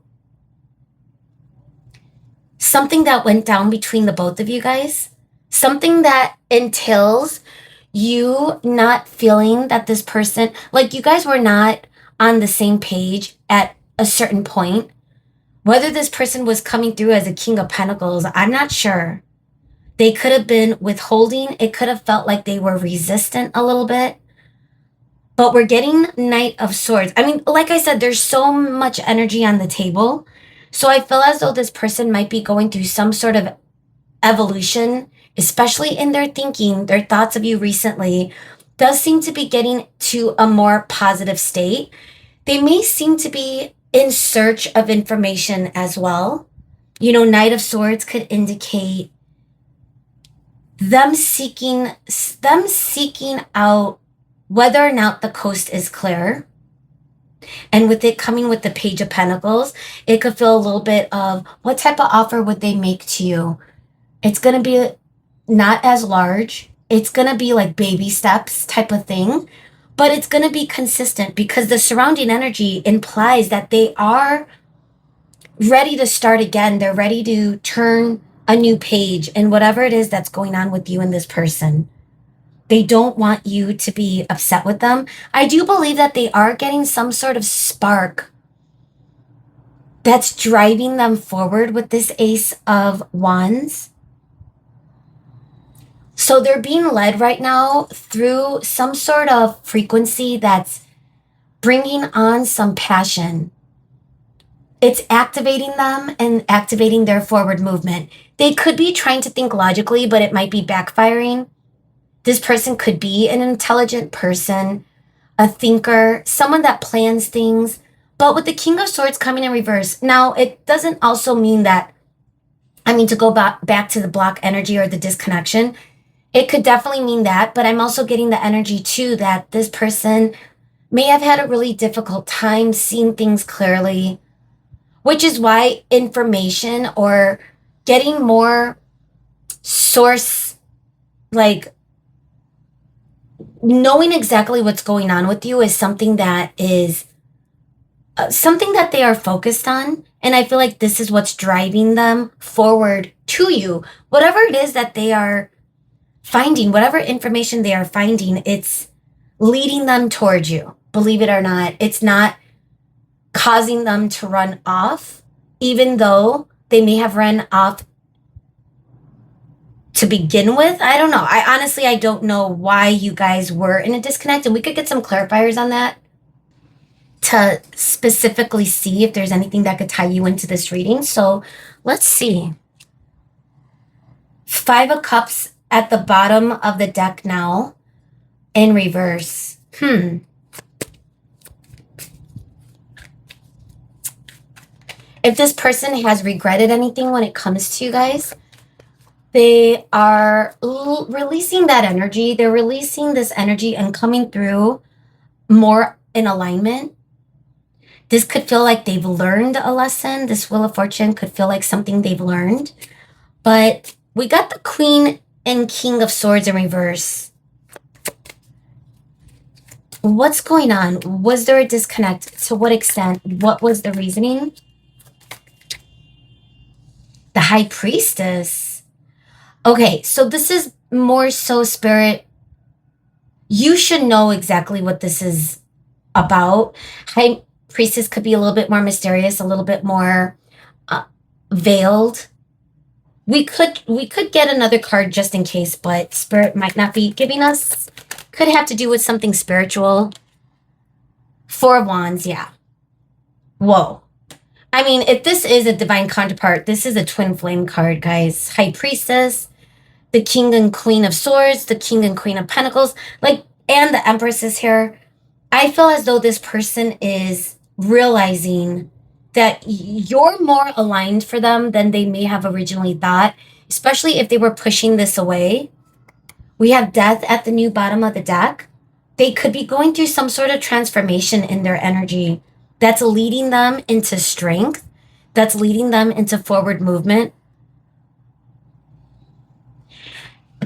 Speaker 1: something that went down between the both of you guys, something that entails you not feeling that this person, like you guys were not on the same page at a certain point. Whether this person was coming through as a King of Pentacles, I'm not sure. They could have been withholding. It could have felt like they were resistant a little bit. But we're getting Knight of Swords. I mean, like I said, there's so much energy on the table. So I feel as though this person might be going through some sort of evolution, especially in their thinking. Their thoughts of you recently does seem to be getting to a more positive state. They may seem to be in search of information as well. You know, Knight of Swords could indicate them seeking out whether or not the coast is clear. And with it coming with the Page of Pentacles, it could feel a little bit of what type of offer would they make to you? It's going to be not as large. It's going to be like baby steps type of thing, but it's going to be consistent because the surrounding energy implies that they are ready to start again. They're ready to turn a new page in whatever it is that's going on with you and this person. They don't want you to be upset with them. I do believe that they are getting some sort of spark that's driving them forward with this Ace of Wands. So they're being led right now through some sort of frequency that's bringing on some passion. It's activating them and activating their forward movement. They could be trying to think logically, but it might be backfiring. This person could be an intelligent person, a thinker, someone that plans things. But with the King of Swords coming in reverse, now it doesn't also mean that, to go back to the block energy or the disconnection, it could definitely mean that. But I'm also getting the energy too that this person may have had a really difficult time seeing things clearly, which is why information or getting more source, like knowing exactly what's going on with you, is something that is something that they are focused on. And I feel like this is what's driving them forward to you. Whatever it is that they are finding, whatever information they are finding, it's leading them towards you. Believe it or not, it's not causing them to run off, even though they may have run off to begin with. I don't know. I don't know why you guys were in a disconnect, and we could get some clarifiers on that to specifically see if there's anything that could tie you into this reading. So let's see. 5 of Cups at the bottom of the deck now in reverse. If this person has regretted anything when it comes to you guys, they are releasing that energy. They're releasing this energy and coming through more in alignment. This could feel like they've learned a lesson. This Wheel of Fortune could feel like something they've learned. But we got the Queen and King of Swords in reverse. What's going on? Was there a disconnect? To what extent? What was the reasoning? The High Priestess. Okay, so this is more so spirit. You should know exactly what this is about. High Priestess could be a little bit more mysterious, a little bit more veiled. We could get another card just in case, but spirit might not be giving us. Could have to do with something spiritual. 4 of Wands, yeah. Whoa. If this is a divine counterpart, this is a twin flame card, guys. High Priestess, the King and Queen of Swords, the King and Queen of Pentacles, and the Empress is here. I feel as though this person is realizing that you're more aligned for them than they may have originally thought, especially if they were pushing this away. We have Death at the new bottom of the deck. They could be going through some sort of transformation in their energy that's leading them into strength, that's leading them into forward movement.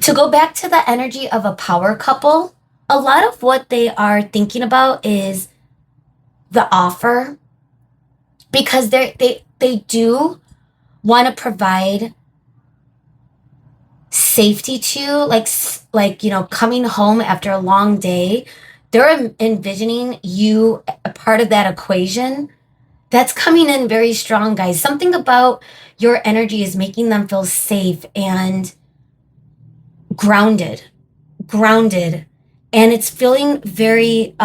Speaker 1: To go back to the energy of a power couple, a lot of what they are thinking about is the offer, because they do want to provide safety to, coming home after a long day. They're envisioning you a part of that equation. That's coming in very strong, guys. Something about your energy is making them feel safe and grounded. And it's feeling very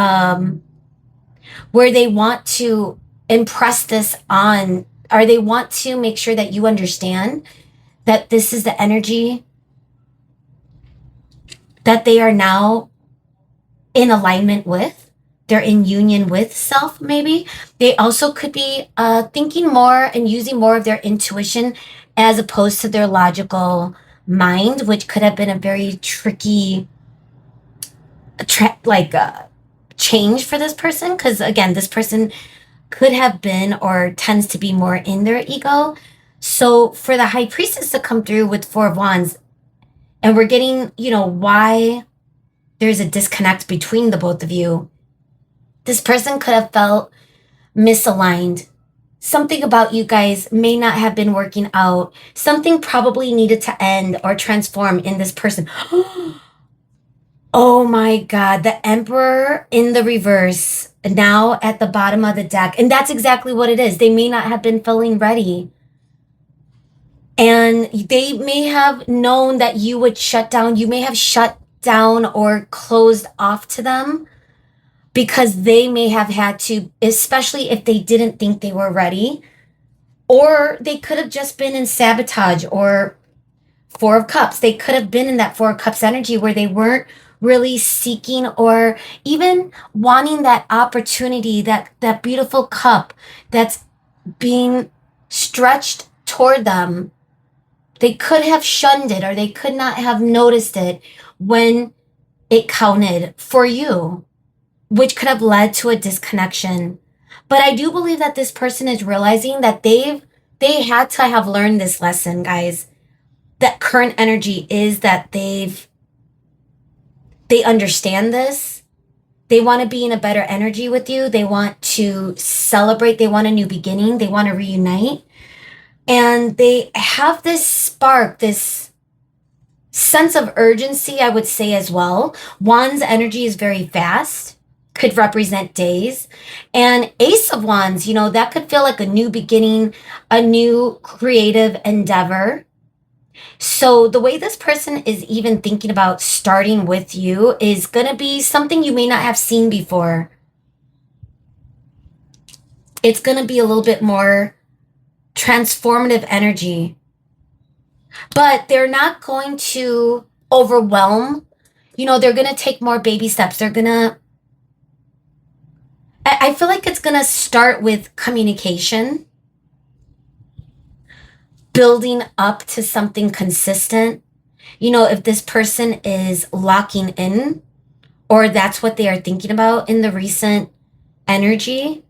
Speaker 1: where they want to impress this on, or they want to make sure that you understand that this is the energy that they are now in alignment with. They're in union with self, maybe. They also could be thinking more and using more of their intuition as opposed to their logical mind, which could have been a very tricky change for this person. Because again, this person could have been or tends to be more in their ego. So for the High Priestess to come through with 4 of Wands, and we're getting, why there's a disconnect between the both of you. This person could have felt misaligned something about you guys may not have been working out. Something probably needed to end or transform in this person. Oh my God, the Emperor in the reverse now at the bottom of the deck. And that's exactly what it is. They may not have been feeling ready. And they may have known that you would shut down. You may have shut down or closed off to them because they may have had to, especially if they didn't think they were ready. Or they could have just been in sabotage or Four of Cups. They could have been in that Four of Cups energy where they weren't really seeking or even wanting that opportunity, that beautiful cup that's being stretched toward them. They could have shunned it or they could not have noticed it when it counted for you, which could have led to a disconnection. But I do believe that this person is realizing that they had to have learned this lesson, guys. That current energy is that they understand this. They want to be in a better energy with you. They want to celebrate. They want a new beginning. They want to reunite. And they have this spark, this sense of urgency, I would say as well. Wands energy is very fast, could represent days. And Ace of Wands, that could feel like a new beginning, a new creative endeavor. So the way this person is even thinking about starting with you is going to be something you may not have seen before. It's going to be a little bit more transformative energy. But they're not going to overwhelm. They're going to take more baby steps. I feel like it's going to start with communication, building up to something consistent. If this person is locking in, or that's what they are thinking about in the recent energy.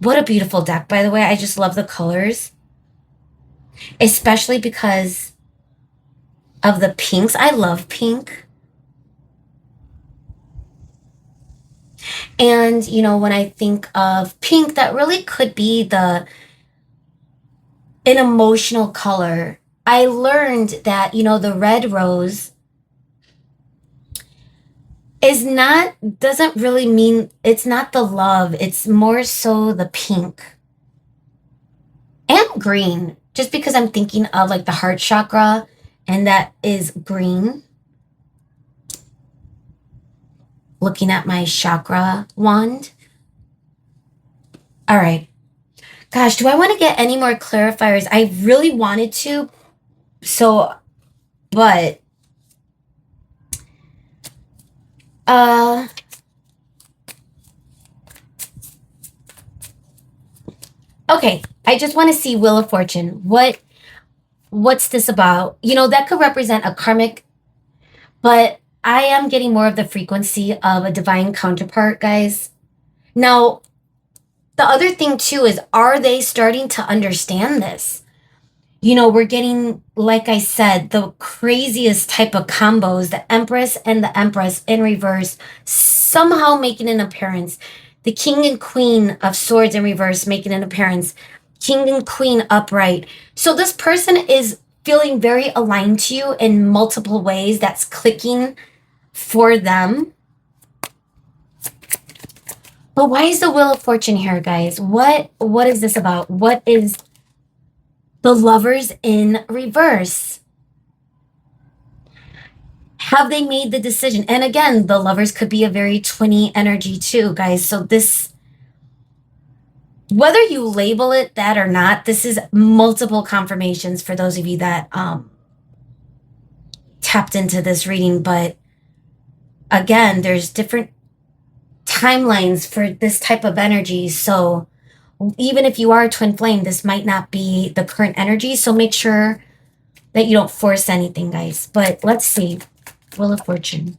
Speaker 1: What a beautiful deck, by the way. I just love the colors, especially because of the pinks. I love pink. And, when I think of pink, that really could be an emotional color. I learned that, the red rose doesn't really mean, it's not the love. It's more so the pink and green, just because I'm thinking of like the heart chakra, and that is green. Looking at my chakra wand. All right. Gosh, do I want to get any more clarifiers? I really wanted to. But okay, I just want to see Wheel of Fortune. What's this about? That could represent a karmic, but I am getting more of the frequency of a divine counterpart, guys. Now, the other thing too is, are they starting to understand this? We're getting, like I said, the craziest type of combos, the Empress and the Empress in reverse, somehow making an appearance. The King and Queen of Swords in reverse making an appearance. King and Queen upright. So this person is feeling very aligned to you in multiple ways. That's clicking for them. But why is the Wheel of Fortune here, guys? What is this about? What is the Lovers in reverse? Have they made the decision? And again, the Lovers could be a very twinny energy too, guys. So this, whether you label it that or not, this is multiple confirmations for those of you that tapped into this reading. But again, there's different timelines for this type of energy. So even if you are a twin flame, this might not be the current energy. So make sure that you don't force anything, guys. But let's see. Wheel of Fortune.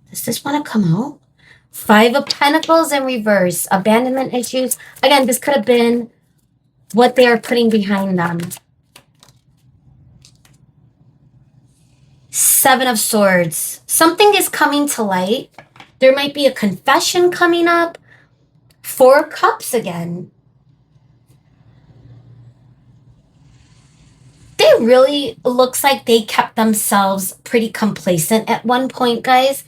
Speaker 1: Does this want to come out? Five of Pentacles in reverse. Abandonment issues. Again, this could have been what they are putting behind them. Seven of Swords. Something is coming to light. There might be a confession coming up. Four of Cups again. They really looks like they kept themselves pretty complacent at one point, guys.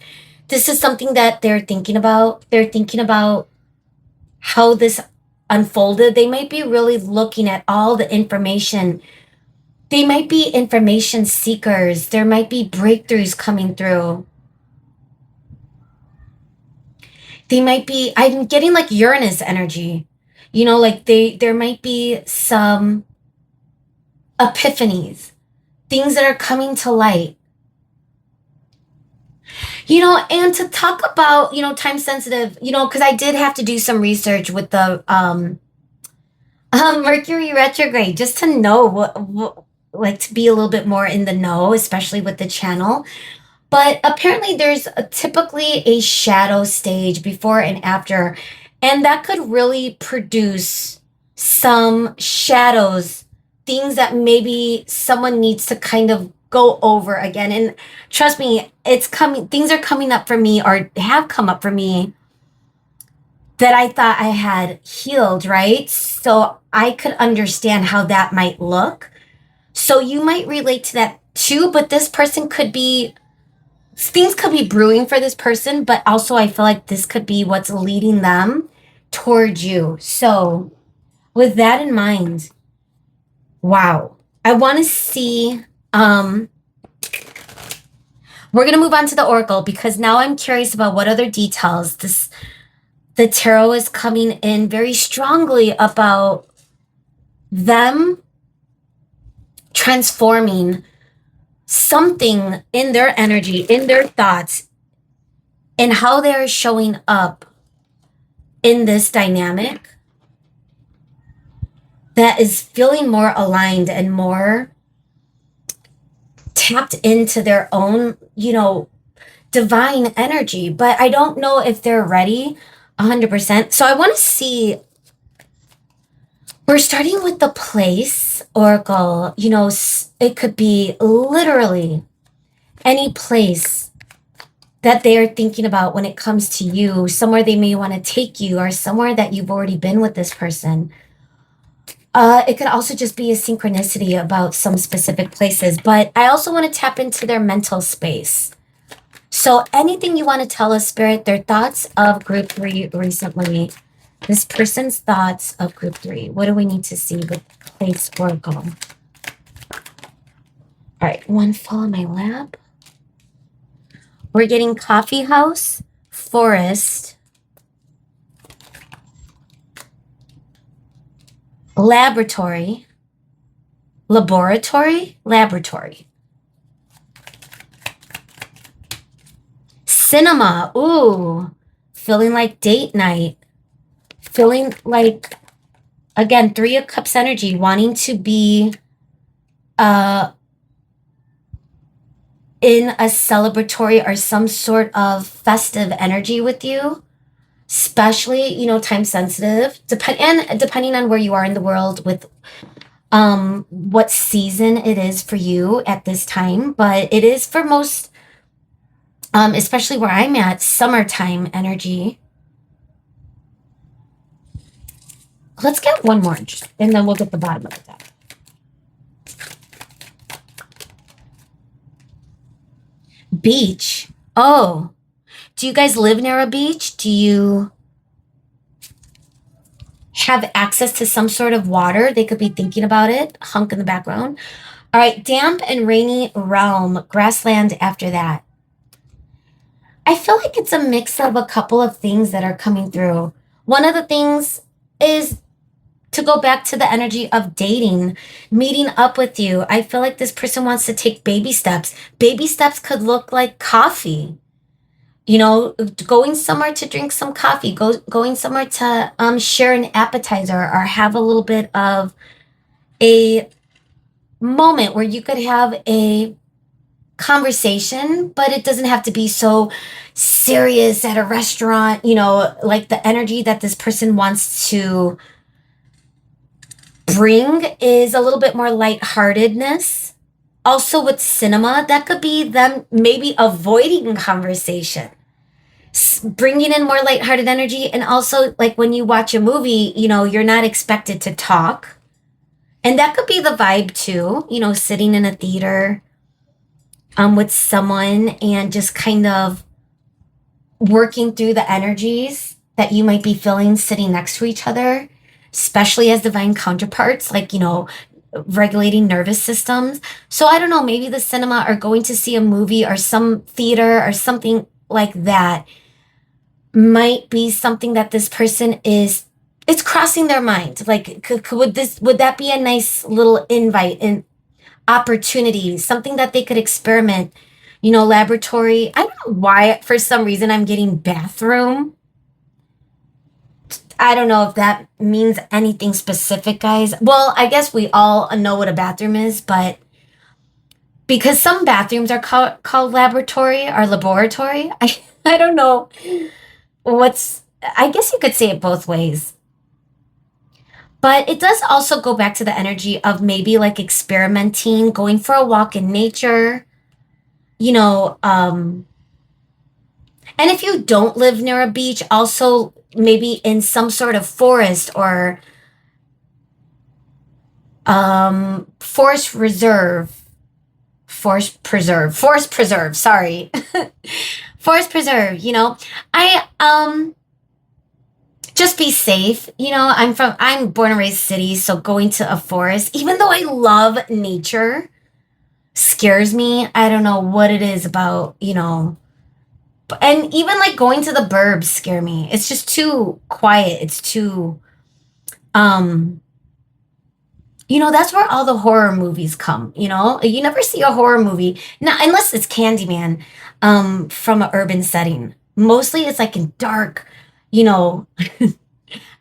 Speaker 1: This is something that they're thinking about. They're thinking about how this unfolded. They might be really looking at all the information. They might be information seekers. There might be breakthroughs coming through. They might be, I'm getting like Uranus energy. You know, like there might be some epiphanies, things that are coming to light. You know, and to talk about, you know, time sensitive, you know, because I did have to do some research with the Mercury retrograde just to know what, like to be a little bit more in the know, especially with the channel. But apparently there's typically a shadow stage before and after, and that could really produce some shadows, things that maybe someone needs to kind of go over again. And trust me, it's coming, things are coming up for me or have come up for me that I thought I had healed, right? So I could understand how that might look. So you might relate to that too, but this person could be, things could be brewing for this person, but also I feel like this could be what's leading them towards you. So with that in mind, wow, I want to see, we're going to move on to the Oracle because now I'm curious about what other details the tarot is coming in very strongly about them transforming something in their energy, in their thoughts, and how they're showing up in this dynamic that is feeling more aligned and more tapped into their own, you know, divine energy. But I don't know if they're ready 100%. So I want to see, we're starting with the place oracle. You know, it could be literally any place that they are thinking about when it comes to you, somewhere they may want to take you or somewhere that you've already been with this person. It could also just be a synchronicity about some specific places, but I also want to tap into their mental space. So anything you want to tell us, Spirit, their thoughts of group 3 recently, this person's thoughts of group 3. What do we need to see with place oracle? All right, one full in my lap. We're getting coffee house, forest, laboratory, laboratory. Cinema, ooh, feeling like date night. Feeling like, again, 3 of Cups energy, wanting to be in a celebratory or some sort of festive energy with you, especially, you know, time sensitive, depending on where you are in the world with what season it is for you at this time. But it is for most, especially where I'm at, summertime energy. Let's get one more, and then we'll get the bottom of the deck. Beach. Oh, do you guys live near a beach? Do you have access to some sort of water? They could be thinking about it. Hunk in the background. All right, damp and rainy realm, grassland after that. I feel like it's a mix of a couple of things that are coming through. One of the things is to go back to the energy of dating, meeting up with you. I feel like this person wants to take baby steps. Baby steps could look like coffee. You know, going somewhere to drink some coffee, going somewhere to share an appetizer or have a little bit of a moment where you could have a conversation, but it doesn't have to be so serious at a restaurant. You know, like the energy that this person wants to bring is a little bit more lightheartedness. Also with cinema, that could be them maybe avoiding conversation. bringing in more lighthearted energy. And also, like when you watch a movie, you know, you're not expected to talk. And that could be the vibe too, you know, sitting in a theater with someone and just kind of working through the energies that you might be feeling sitting next to each other, especially as divine counterparts, like, you know, regulating nervous systems. So I don't know, maybe the cinema or going to see a movie or some theater or something like that might be something that this person is, it's crossing their mind. Like, would that be a nice little invite and opportunity, something that they could experiment, you know, laboratory. I don't know why, for some reason, I'm getting bathroom. I don't know if that means anything specific, guys. Well, I guess we all know what a bathroom is, but because some bathrooms are called laboratory or laboratory, I don't know I guess you could say it both ways. But it does also go back to the energy of maybe like experimenting, going for a walk in nature, you know, and if you don't live near a beach, also maybe in some sort of forest or forest preserve, sorry. Forest preserve, you know. Just be safe. You know, I'm born and raised city, so going to a forest, even though I love nature, scares me. I don't know what it is about, you know. And even like going to the burbs scare me. It's just too quiet. It's too you know, that's where all the horror movies come, you know? You never see a horror movie, now, unless it's Candyman, from an urban setting. Mostly it's like in dark, you know,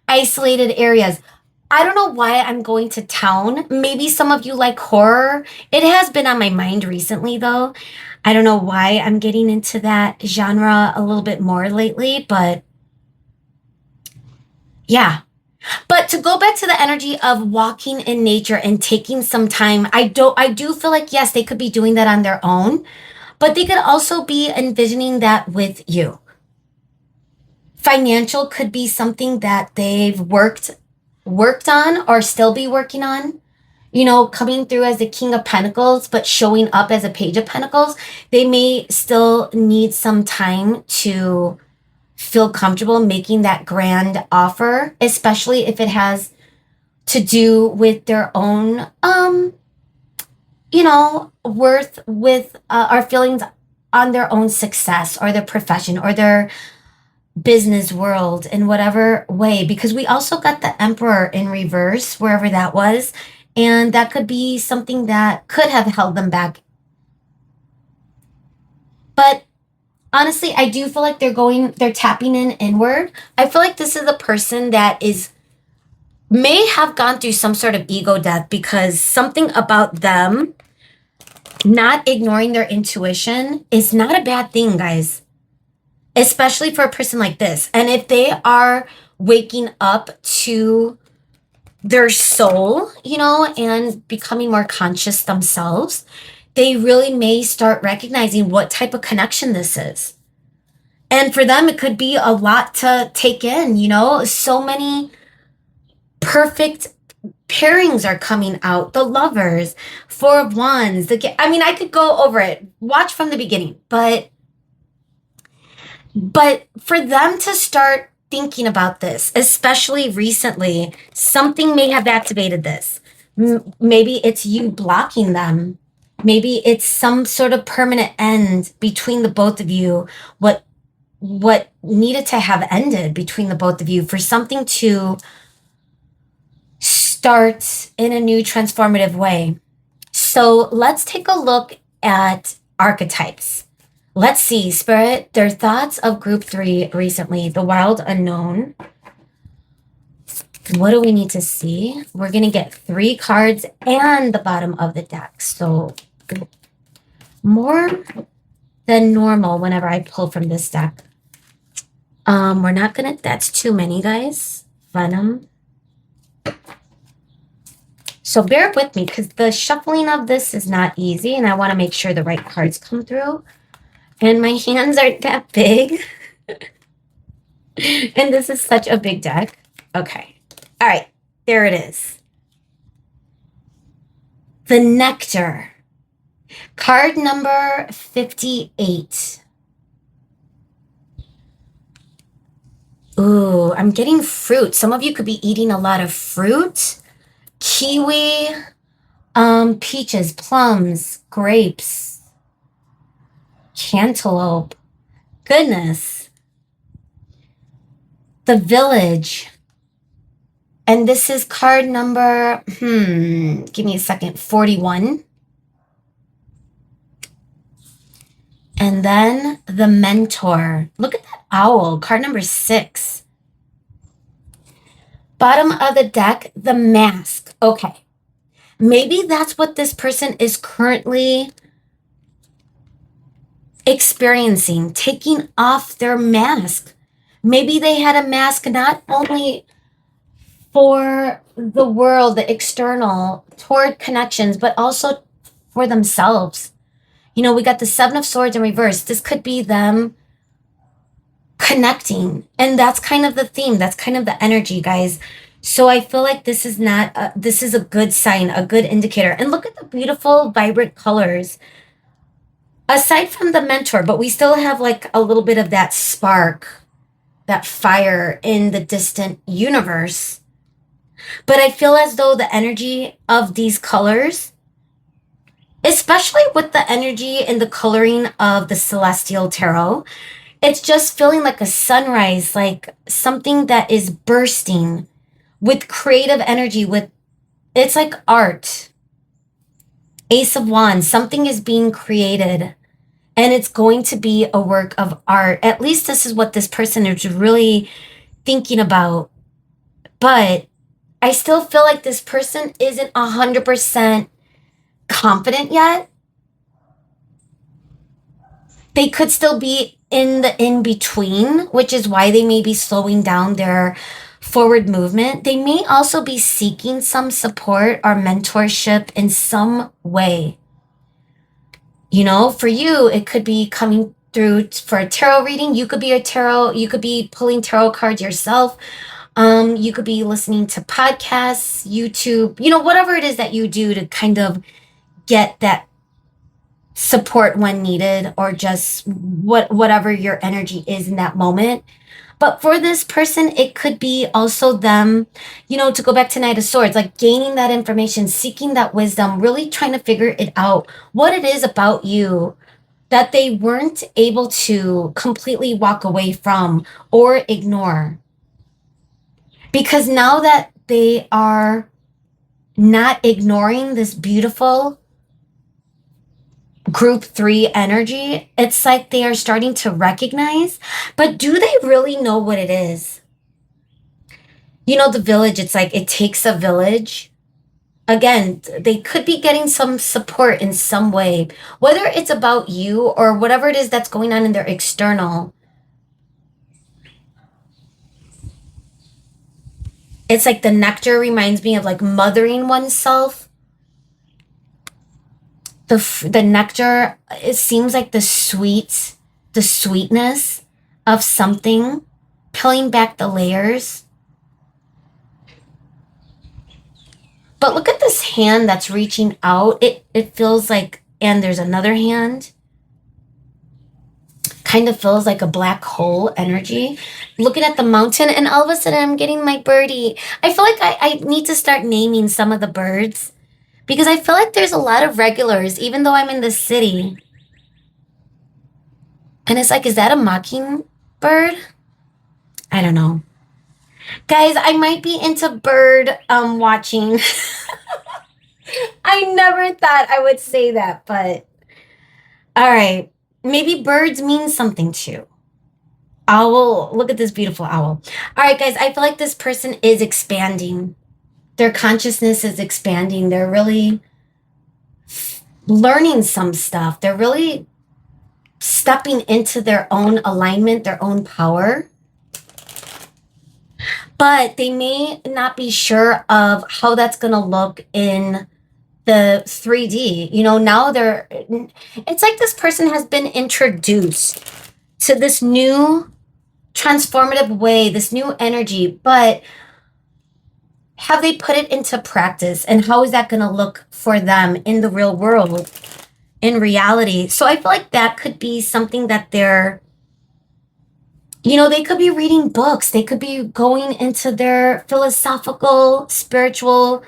Speaker 1: isolated areas. I don't know why I'm going to town. Maybe some of you like horror. It has been on my mind recently, though. I don't know why I'm getting into that genre a little bit more lately, but yeah. But to go back to the energy of walking in nature and taking some time, I do feel like, yes, they could be doing that on their own, but they could also be envisioning that with you. Financial could be something that they've worked on or still be working on. You know, coming through as the King of Pentacles, but showing up as a Page of Pentacles. They may still need some time to feel comfortable making that grand offer, especially if it has to do with their own, you know, worth with, or feelings on their own success or their profession or their business world in whatever way, because we also got the Emperor in reverse, wherever that was. And that could be something that could have held them back. But honestly, I do feel like they're tapping in inward. I feel like this is a person that may have gone through some sort of ego death, because something about them not ignoring their intuition is not a bad thing, guys. Especially for a person like this. And if they are waking up to their soul, you know, and becoming more conscious themselves, they really may start recognizing what type of connection this is. And for them, it could be a lot to take in, you know, so many perfect pairings are coming out. The Lovers, Four of Wands, I mean, I could go over it. Watch from the beginning, but for them to start thinking about this, especially recently, something may have activated this. Maybe it's you blocking them. Maybe it's some sort of permanent end between the both of you. What needed to have ended between the both of you for something to start in a new transformative way. So let's take a look at archetypes. Let's see, Spirit, their thoughts of group 3 recently, the wild unknown. What do we need to see? We're going to get 3 cards and the bottom of the deck. So more than normal whenever I pull from this deck. We're not going to, that's too many, guys. Venom. So bear with me, because the shuffling of this is not easy, and I want to make sure the right cards come through. And my hands aren't that big. And this is such a big deck. Okay. All right. There it is. The Nectar. Card number 58. Ooh, I'm getting fruit. Some of you could be eating a lot of fruit. Kiwi, peaches, plums, grapes, cantaloupe. Goodness. The Village. And this is card number, give me a second, 41. And then the Mentor. Look at that owl, card number 6. Bottom of the deck, the Mask. Okay. Maybe that's what this person is currently experiencing, taking off their mask. Maybe they had a mask not only for the world, the external, toward connections, but also for themselves. You know, we got the 7 of Swords in reverse. This could be them connecting. And that's kind of the theme. That's kind of the energy, guys. So I feel like this is this is a good sign, a good indicator. And look at the beautiful, vibrant colors. Aside from the Mentor, but we still have like a little bit of that spark, that fire in the distant universe. But I feel as though the energy of these colors, especially with the energy and the coloring of the Celestial Tarot, it's just feeling like a sunrise, like something that is bursting with creative energy, it's like art. Ace of Wands, something is being created and it's going to be a work of art. At least this is what this person is really thinking about. But I still feel like this person isn't 100% confident yet. They could still be in the in-between, which is why they may be slowing down their forward movement. They may also be seeking some support or mentorship in some way. You know, for you, it could be coming through for a tarot reading. You could be pulling tarot cards yourself. You could be listening to podcasts, YouTube, you know, whatever it is that you do to kind of get that support when needed, or just whatever your energy is in that moment. But for this person, it could be also them, you know, to go back to Knight of Swords, like gaining that information, seeking that wisdom, really trying to figure it out, what it is about you that they weren't able to completely walk away from or ignore. Because now that they are not ignoring this beautiful group 3 energy, it's like they are starting to recognize, but do they really know what it is? You know, the village, it's like it takes a village. Again, they could be getting some support in some way, whether it's about you or whatever it is that's going on in their external. It's like the Nectar reminds me of like mothering oneself. The nectar, it seems like the sweetness of something, peeling back the layers. But look at this hand that's reaching out. It feels like, and there's another hand. Kind of feels like a black hole energy. Looking at the mountain, and all of a sudden I'm getting my birdie. I feel like I need to start naming some of the birds, because I feel like there's a lot of regulars, even though I'm in the city. And it's like, is that a mockingbird? I don't know. Guys, I might be into bird watching. I never thought I would say that, but all right. Maybe birds mean something too. Owl, look at this beautiful owl. All right, guys, I feel like this person is expanding. Their consciousness is expanding. They're really learning some stuff. They're really stepping into their own alignment, their own power. But they may not be sure of how that's going to look in the 3D. You know, now it's like this person has been introduced to this new transformative way, this new energy, but have they put it into practice? And how is that going to look for them in the real world, in reality? So I feel like that could be something that they're, they could be reading books. They could be going into their philosophical, spiritual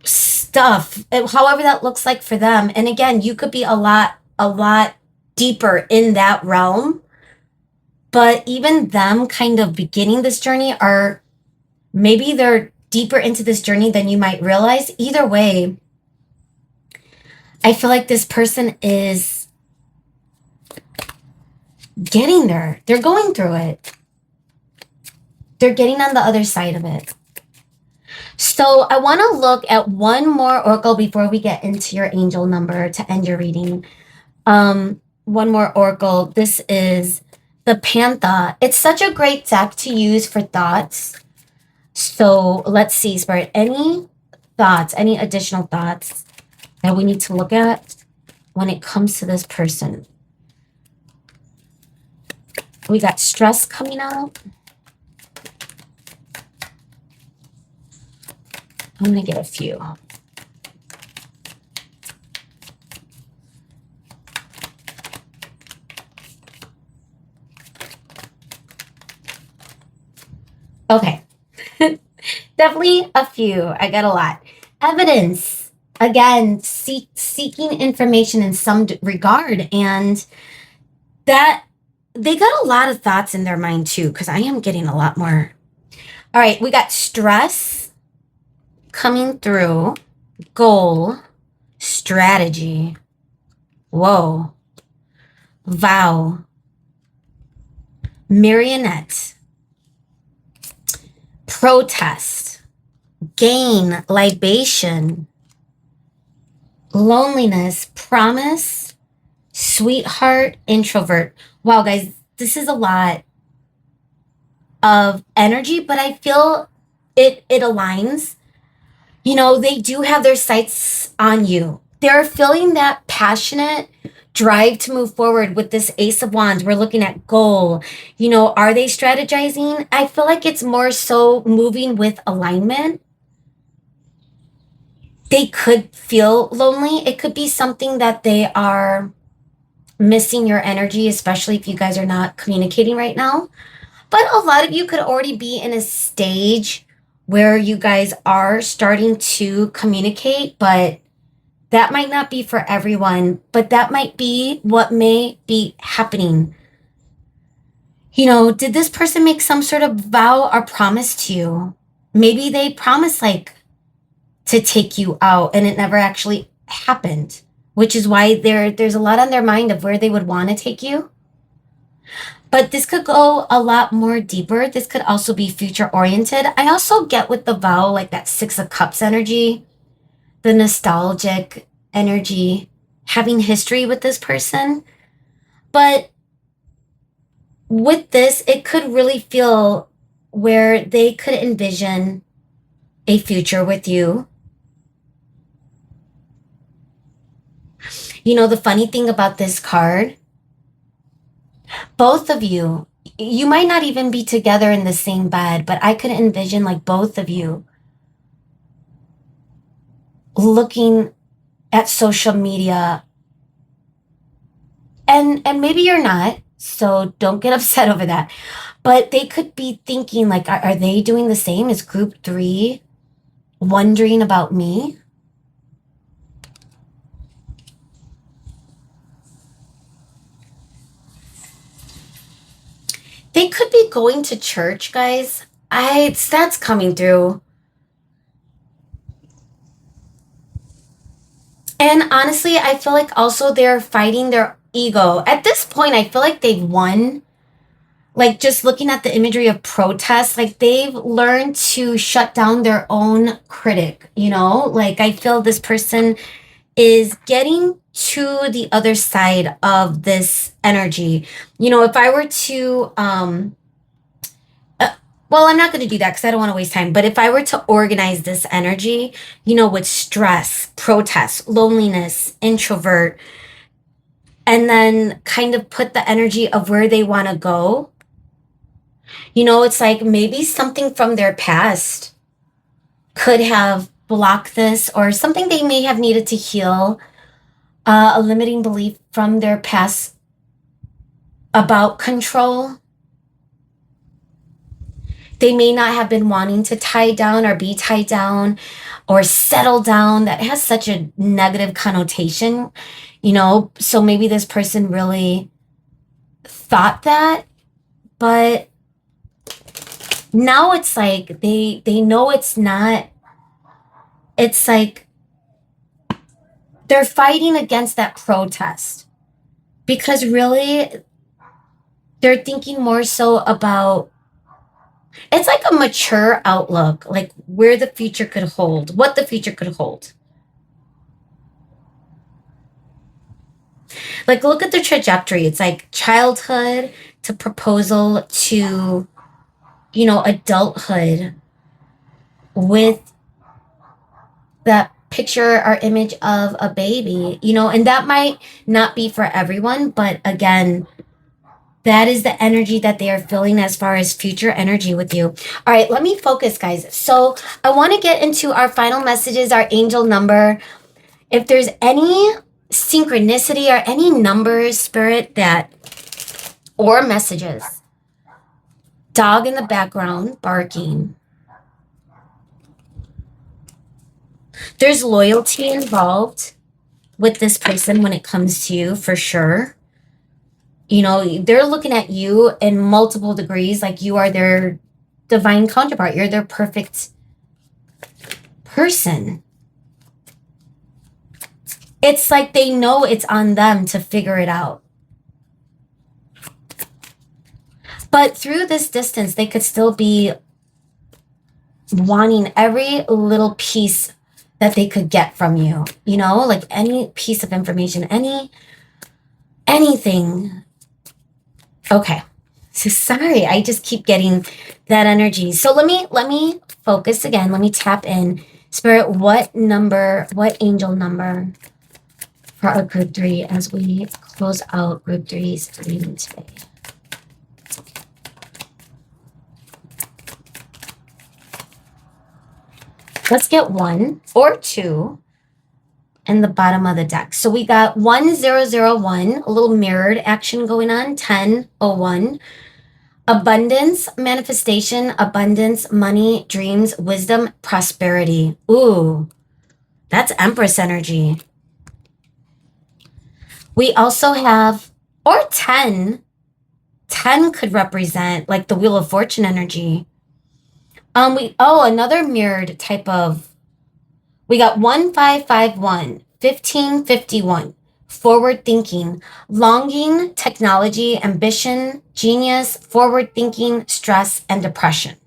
Speaker 1: stuff, however that looks like for them. And again, you could be a lot deeper in that realm. But even them kind of beginning this journey, are maybe they're deeper into this journey than you might realize. Either way, I feel like this person is getting there. They're going through it. They're getting on the other side of it. So I want to look at one more oracle before we get into your angel number to end your reading. One more oracle. This is the Pantha. It's such a great deck to use for thoughts. So let's see, Spirit, any thoughts, any additional thoughts that we need to look at when it comes to this person? We got stress coming out. I'm going to get a few. Okay. Definitely a few. I got a lot. Evidence. Again, seeking information in some regard. And that they got a lot of thoughts in their mind too, because I am getting a lot more. All right. We got stress coming through. Goal. Strategy. Whoa. Vow. Marionette. Protest, gain, libation, loneliness, promise, sweetheart, introvert. Wow, guys, this is a lot of energy, but I feel it aligns. They do have their sights on you. They're feeling that passionate drive to move forward with this Ace of Wands. We're looking at goal. Are they strategizing? I feel like it's more so moving with alignment. They could feel lonely. It could be something that they are missing your energy, especially if you guys are not communicating right now. But a lot of you could already be in a stage where you guys are starting to communicate, but that might not be for everyone, but that might be what may be happening. Did this person make some sort of vow or promise to you? Maybe they promised to take you out and it never actually happened, which is why there's a lot on their mind of where they would want to take you. But this could go a lot more deeper. This could also be future oriented. I also get with the vow, like that Six of Cups energy, the nostalgic energy, having history with this person. But with this, it could really feel where they could envision a future with you. The funny thing about this card, both of you might not even be together in the same bed, but I could envision both of you looking at social media, and maybe you're not, so don't get upset over that, but they could be thinking are they doing the same? Is group 3 wondering about me? They could be going to church, guys. That's coming through. And honestly, I feel like also they're fighting their ego. At this point, I feel like they've won. Just looking at the imagery of protest, they've learned to shut down their own critic, I feel this person is getting to the other side of this energy. If I were to, well, I'm not going to do that because I don't want to waste time. But if I were to organize this energy, with stress, protest, loneliness, introvert, and then kind of put the energy of where they want to go. You know, it's like maybe something from their past could have blocked this, or something they may have needed to heal, a limiting belief from their past about control. They may not have been wanting to tie down or be tied down or settle down. That has such a negative connotation, you know? So maybe this person really thought that, but now it's like they know it's not. It's like they're fighting against that protest, because really they're thinking more so about, it's like a mature outlook, like where the future could hold, what the future could hold. Like, look at the trajectory. It's like childhood to proposal to, you know, adulthood, with that picture or image of a baby, you know, and that might not be for everyone, but again, that is the energy that they are feeling as far as future energy with you. All right, let me focus, guys. So I want to get into our final messages, our angel number. If there's any synchronicity or any numbers, spirit, that, or messages. Dog in the background barking. There's loyalty involved with this person when it comes to you, for sure. You know, they're looking at you in multiple degrees, like you are their divine counterpart. You're their perfect person. It's like they know it's on them to figure it out. But through this distance, they could still be wanting every little piece that they could get from you, you know, like any piece of information, anything. Okay. So sorry, I just keep getting that energy. So let me focus again. Let me tap in. Spirit, what angel number for our group 3 as we close out group 3's reading today? Let's get 1 or 2 in the bottom of the deck. So we got 1001, a little mirrored action going on. 1001, abundance, manifestation, abundance, money, dreams, wisdom, prosperity. Ooh, that's Empress energy. We also have, or 10. 10 could represent like the Wheel of Fortune energy. Another mirrored type of, we got 1551, 1551, forward thinking, longing, technology, ambition, genius, forward thinking, stress, and depression.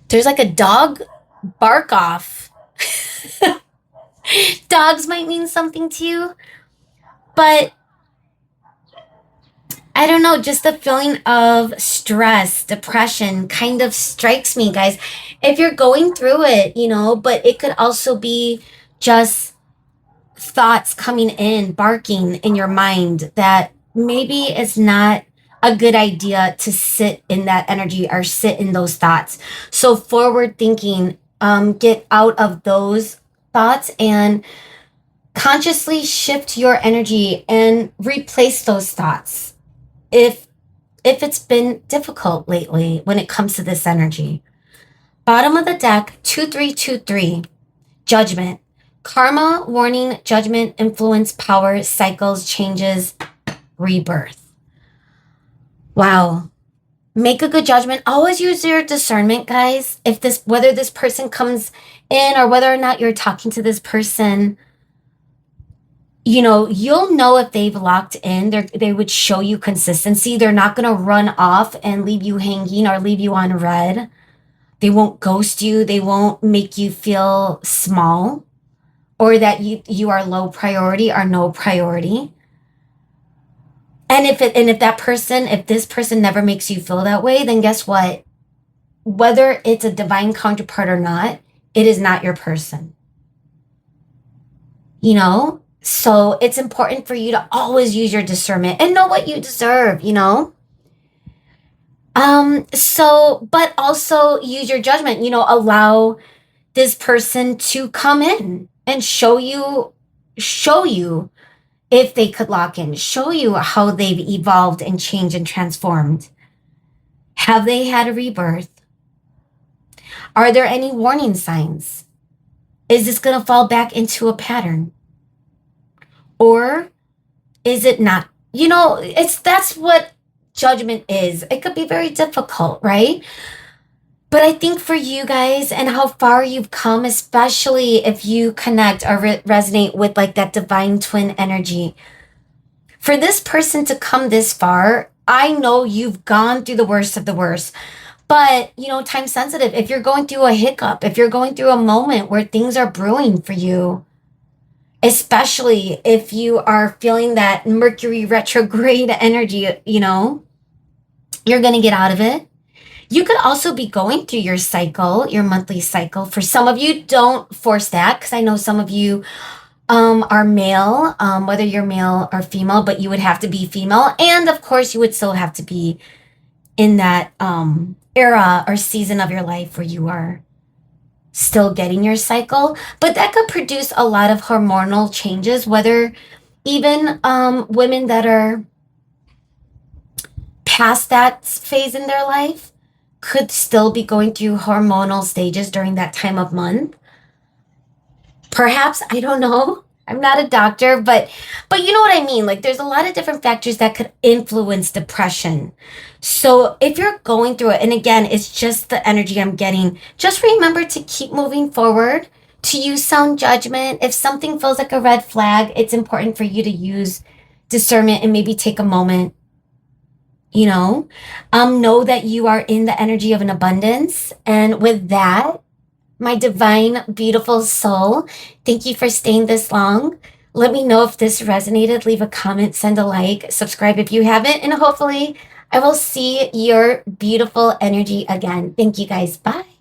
Speaker 1: There's like a dog bark off. Dogs might mean something to you, but I don't know, just the feeling of stress, depression kind of strikes me, guys. If you're going through it, you know, but it could also be just thoughts coming in, barking in your mind, that maybe it's not a good idea to sit in that energy or sit in those thoughts. So forward thinking, get out of those thoughts and consciously shift your energy and replace those thoughts. If it's been difficult lately when it comes to this energy. Bottom of the deck, 2323, judgment, karma, warning, judgment, influence, power, cycles, changes, rebirth. Wow. Make a good judgment. Always use your discernment, guys. Whether this person comes in or whether or not you're talking to this person, you know, you'll know if they've locked in. They would show you consistency. They're not going to run off and leave you hanging or leave you on red. They won't ghost you. They won't make you feel small or that you are low priority or no priority. And if this person never makes you feel that way, then guess what? Whether it's a divine counterpart or not, it is not your person. You know? So it's important for you to always use your discernment and know what you deserve, you know? But also use your judgment, allow this person to come in and show you if they could lock in, show you how they've evolved and changed and transformed. Have they had a rebirth? Are there any warning signs? Is this going to fall back into a pattern? Or is it not? That's what judgment is. It could be very difficult, right? But I think for you guys and how far you've come, especially if you connect or resonate with like that divine twin energy, for this person to come this far, I know you've gone through the worst of the worst. But, time sensitive, if you're going through a hiccup, if you're going through a moment where things are brewing for you, especially if you are feeling that Mercury retrograde energy, you're going to get out of it. You could also be going through your cycle, your monthly cycle. For some of you, don't force that, because I know some of you are male, whether you're male or female, but you would have to be female. And of course, you would still have to be in that era or season of your life where you are still getting your cycle. But that could produce a lot of hormonal changes, whether even women that are past that phase in their life could still be going through hormonal stages during that time of month. Perhaps, I don't know. I'm not a doctor, but you know what I mean? Like, there's a lot of different factors that could influence depression. So if you're going through it, and again, it's just the energy I'm getting, just remember to keep moving forward, to use sound judgment. If something feels like a red flag, it's important for you to use discernment and maybe take a moment. Know that you are in the energy of an abundance. And with that, my divine, beautiful soul, thank you for staying this long. Let me know if this resonated. Leave a comment, send a like, subscribe if you haven't, and hopefully I will see your beautiful energy again. Thank you guys. Bye.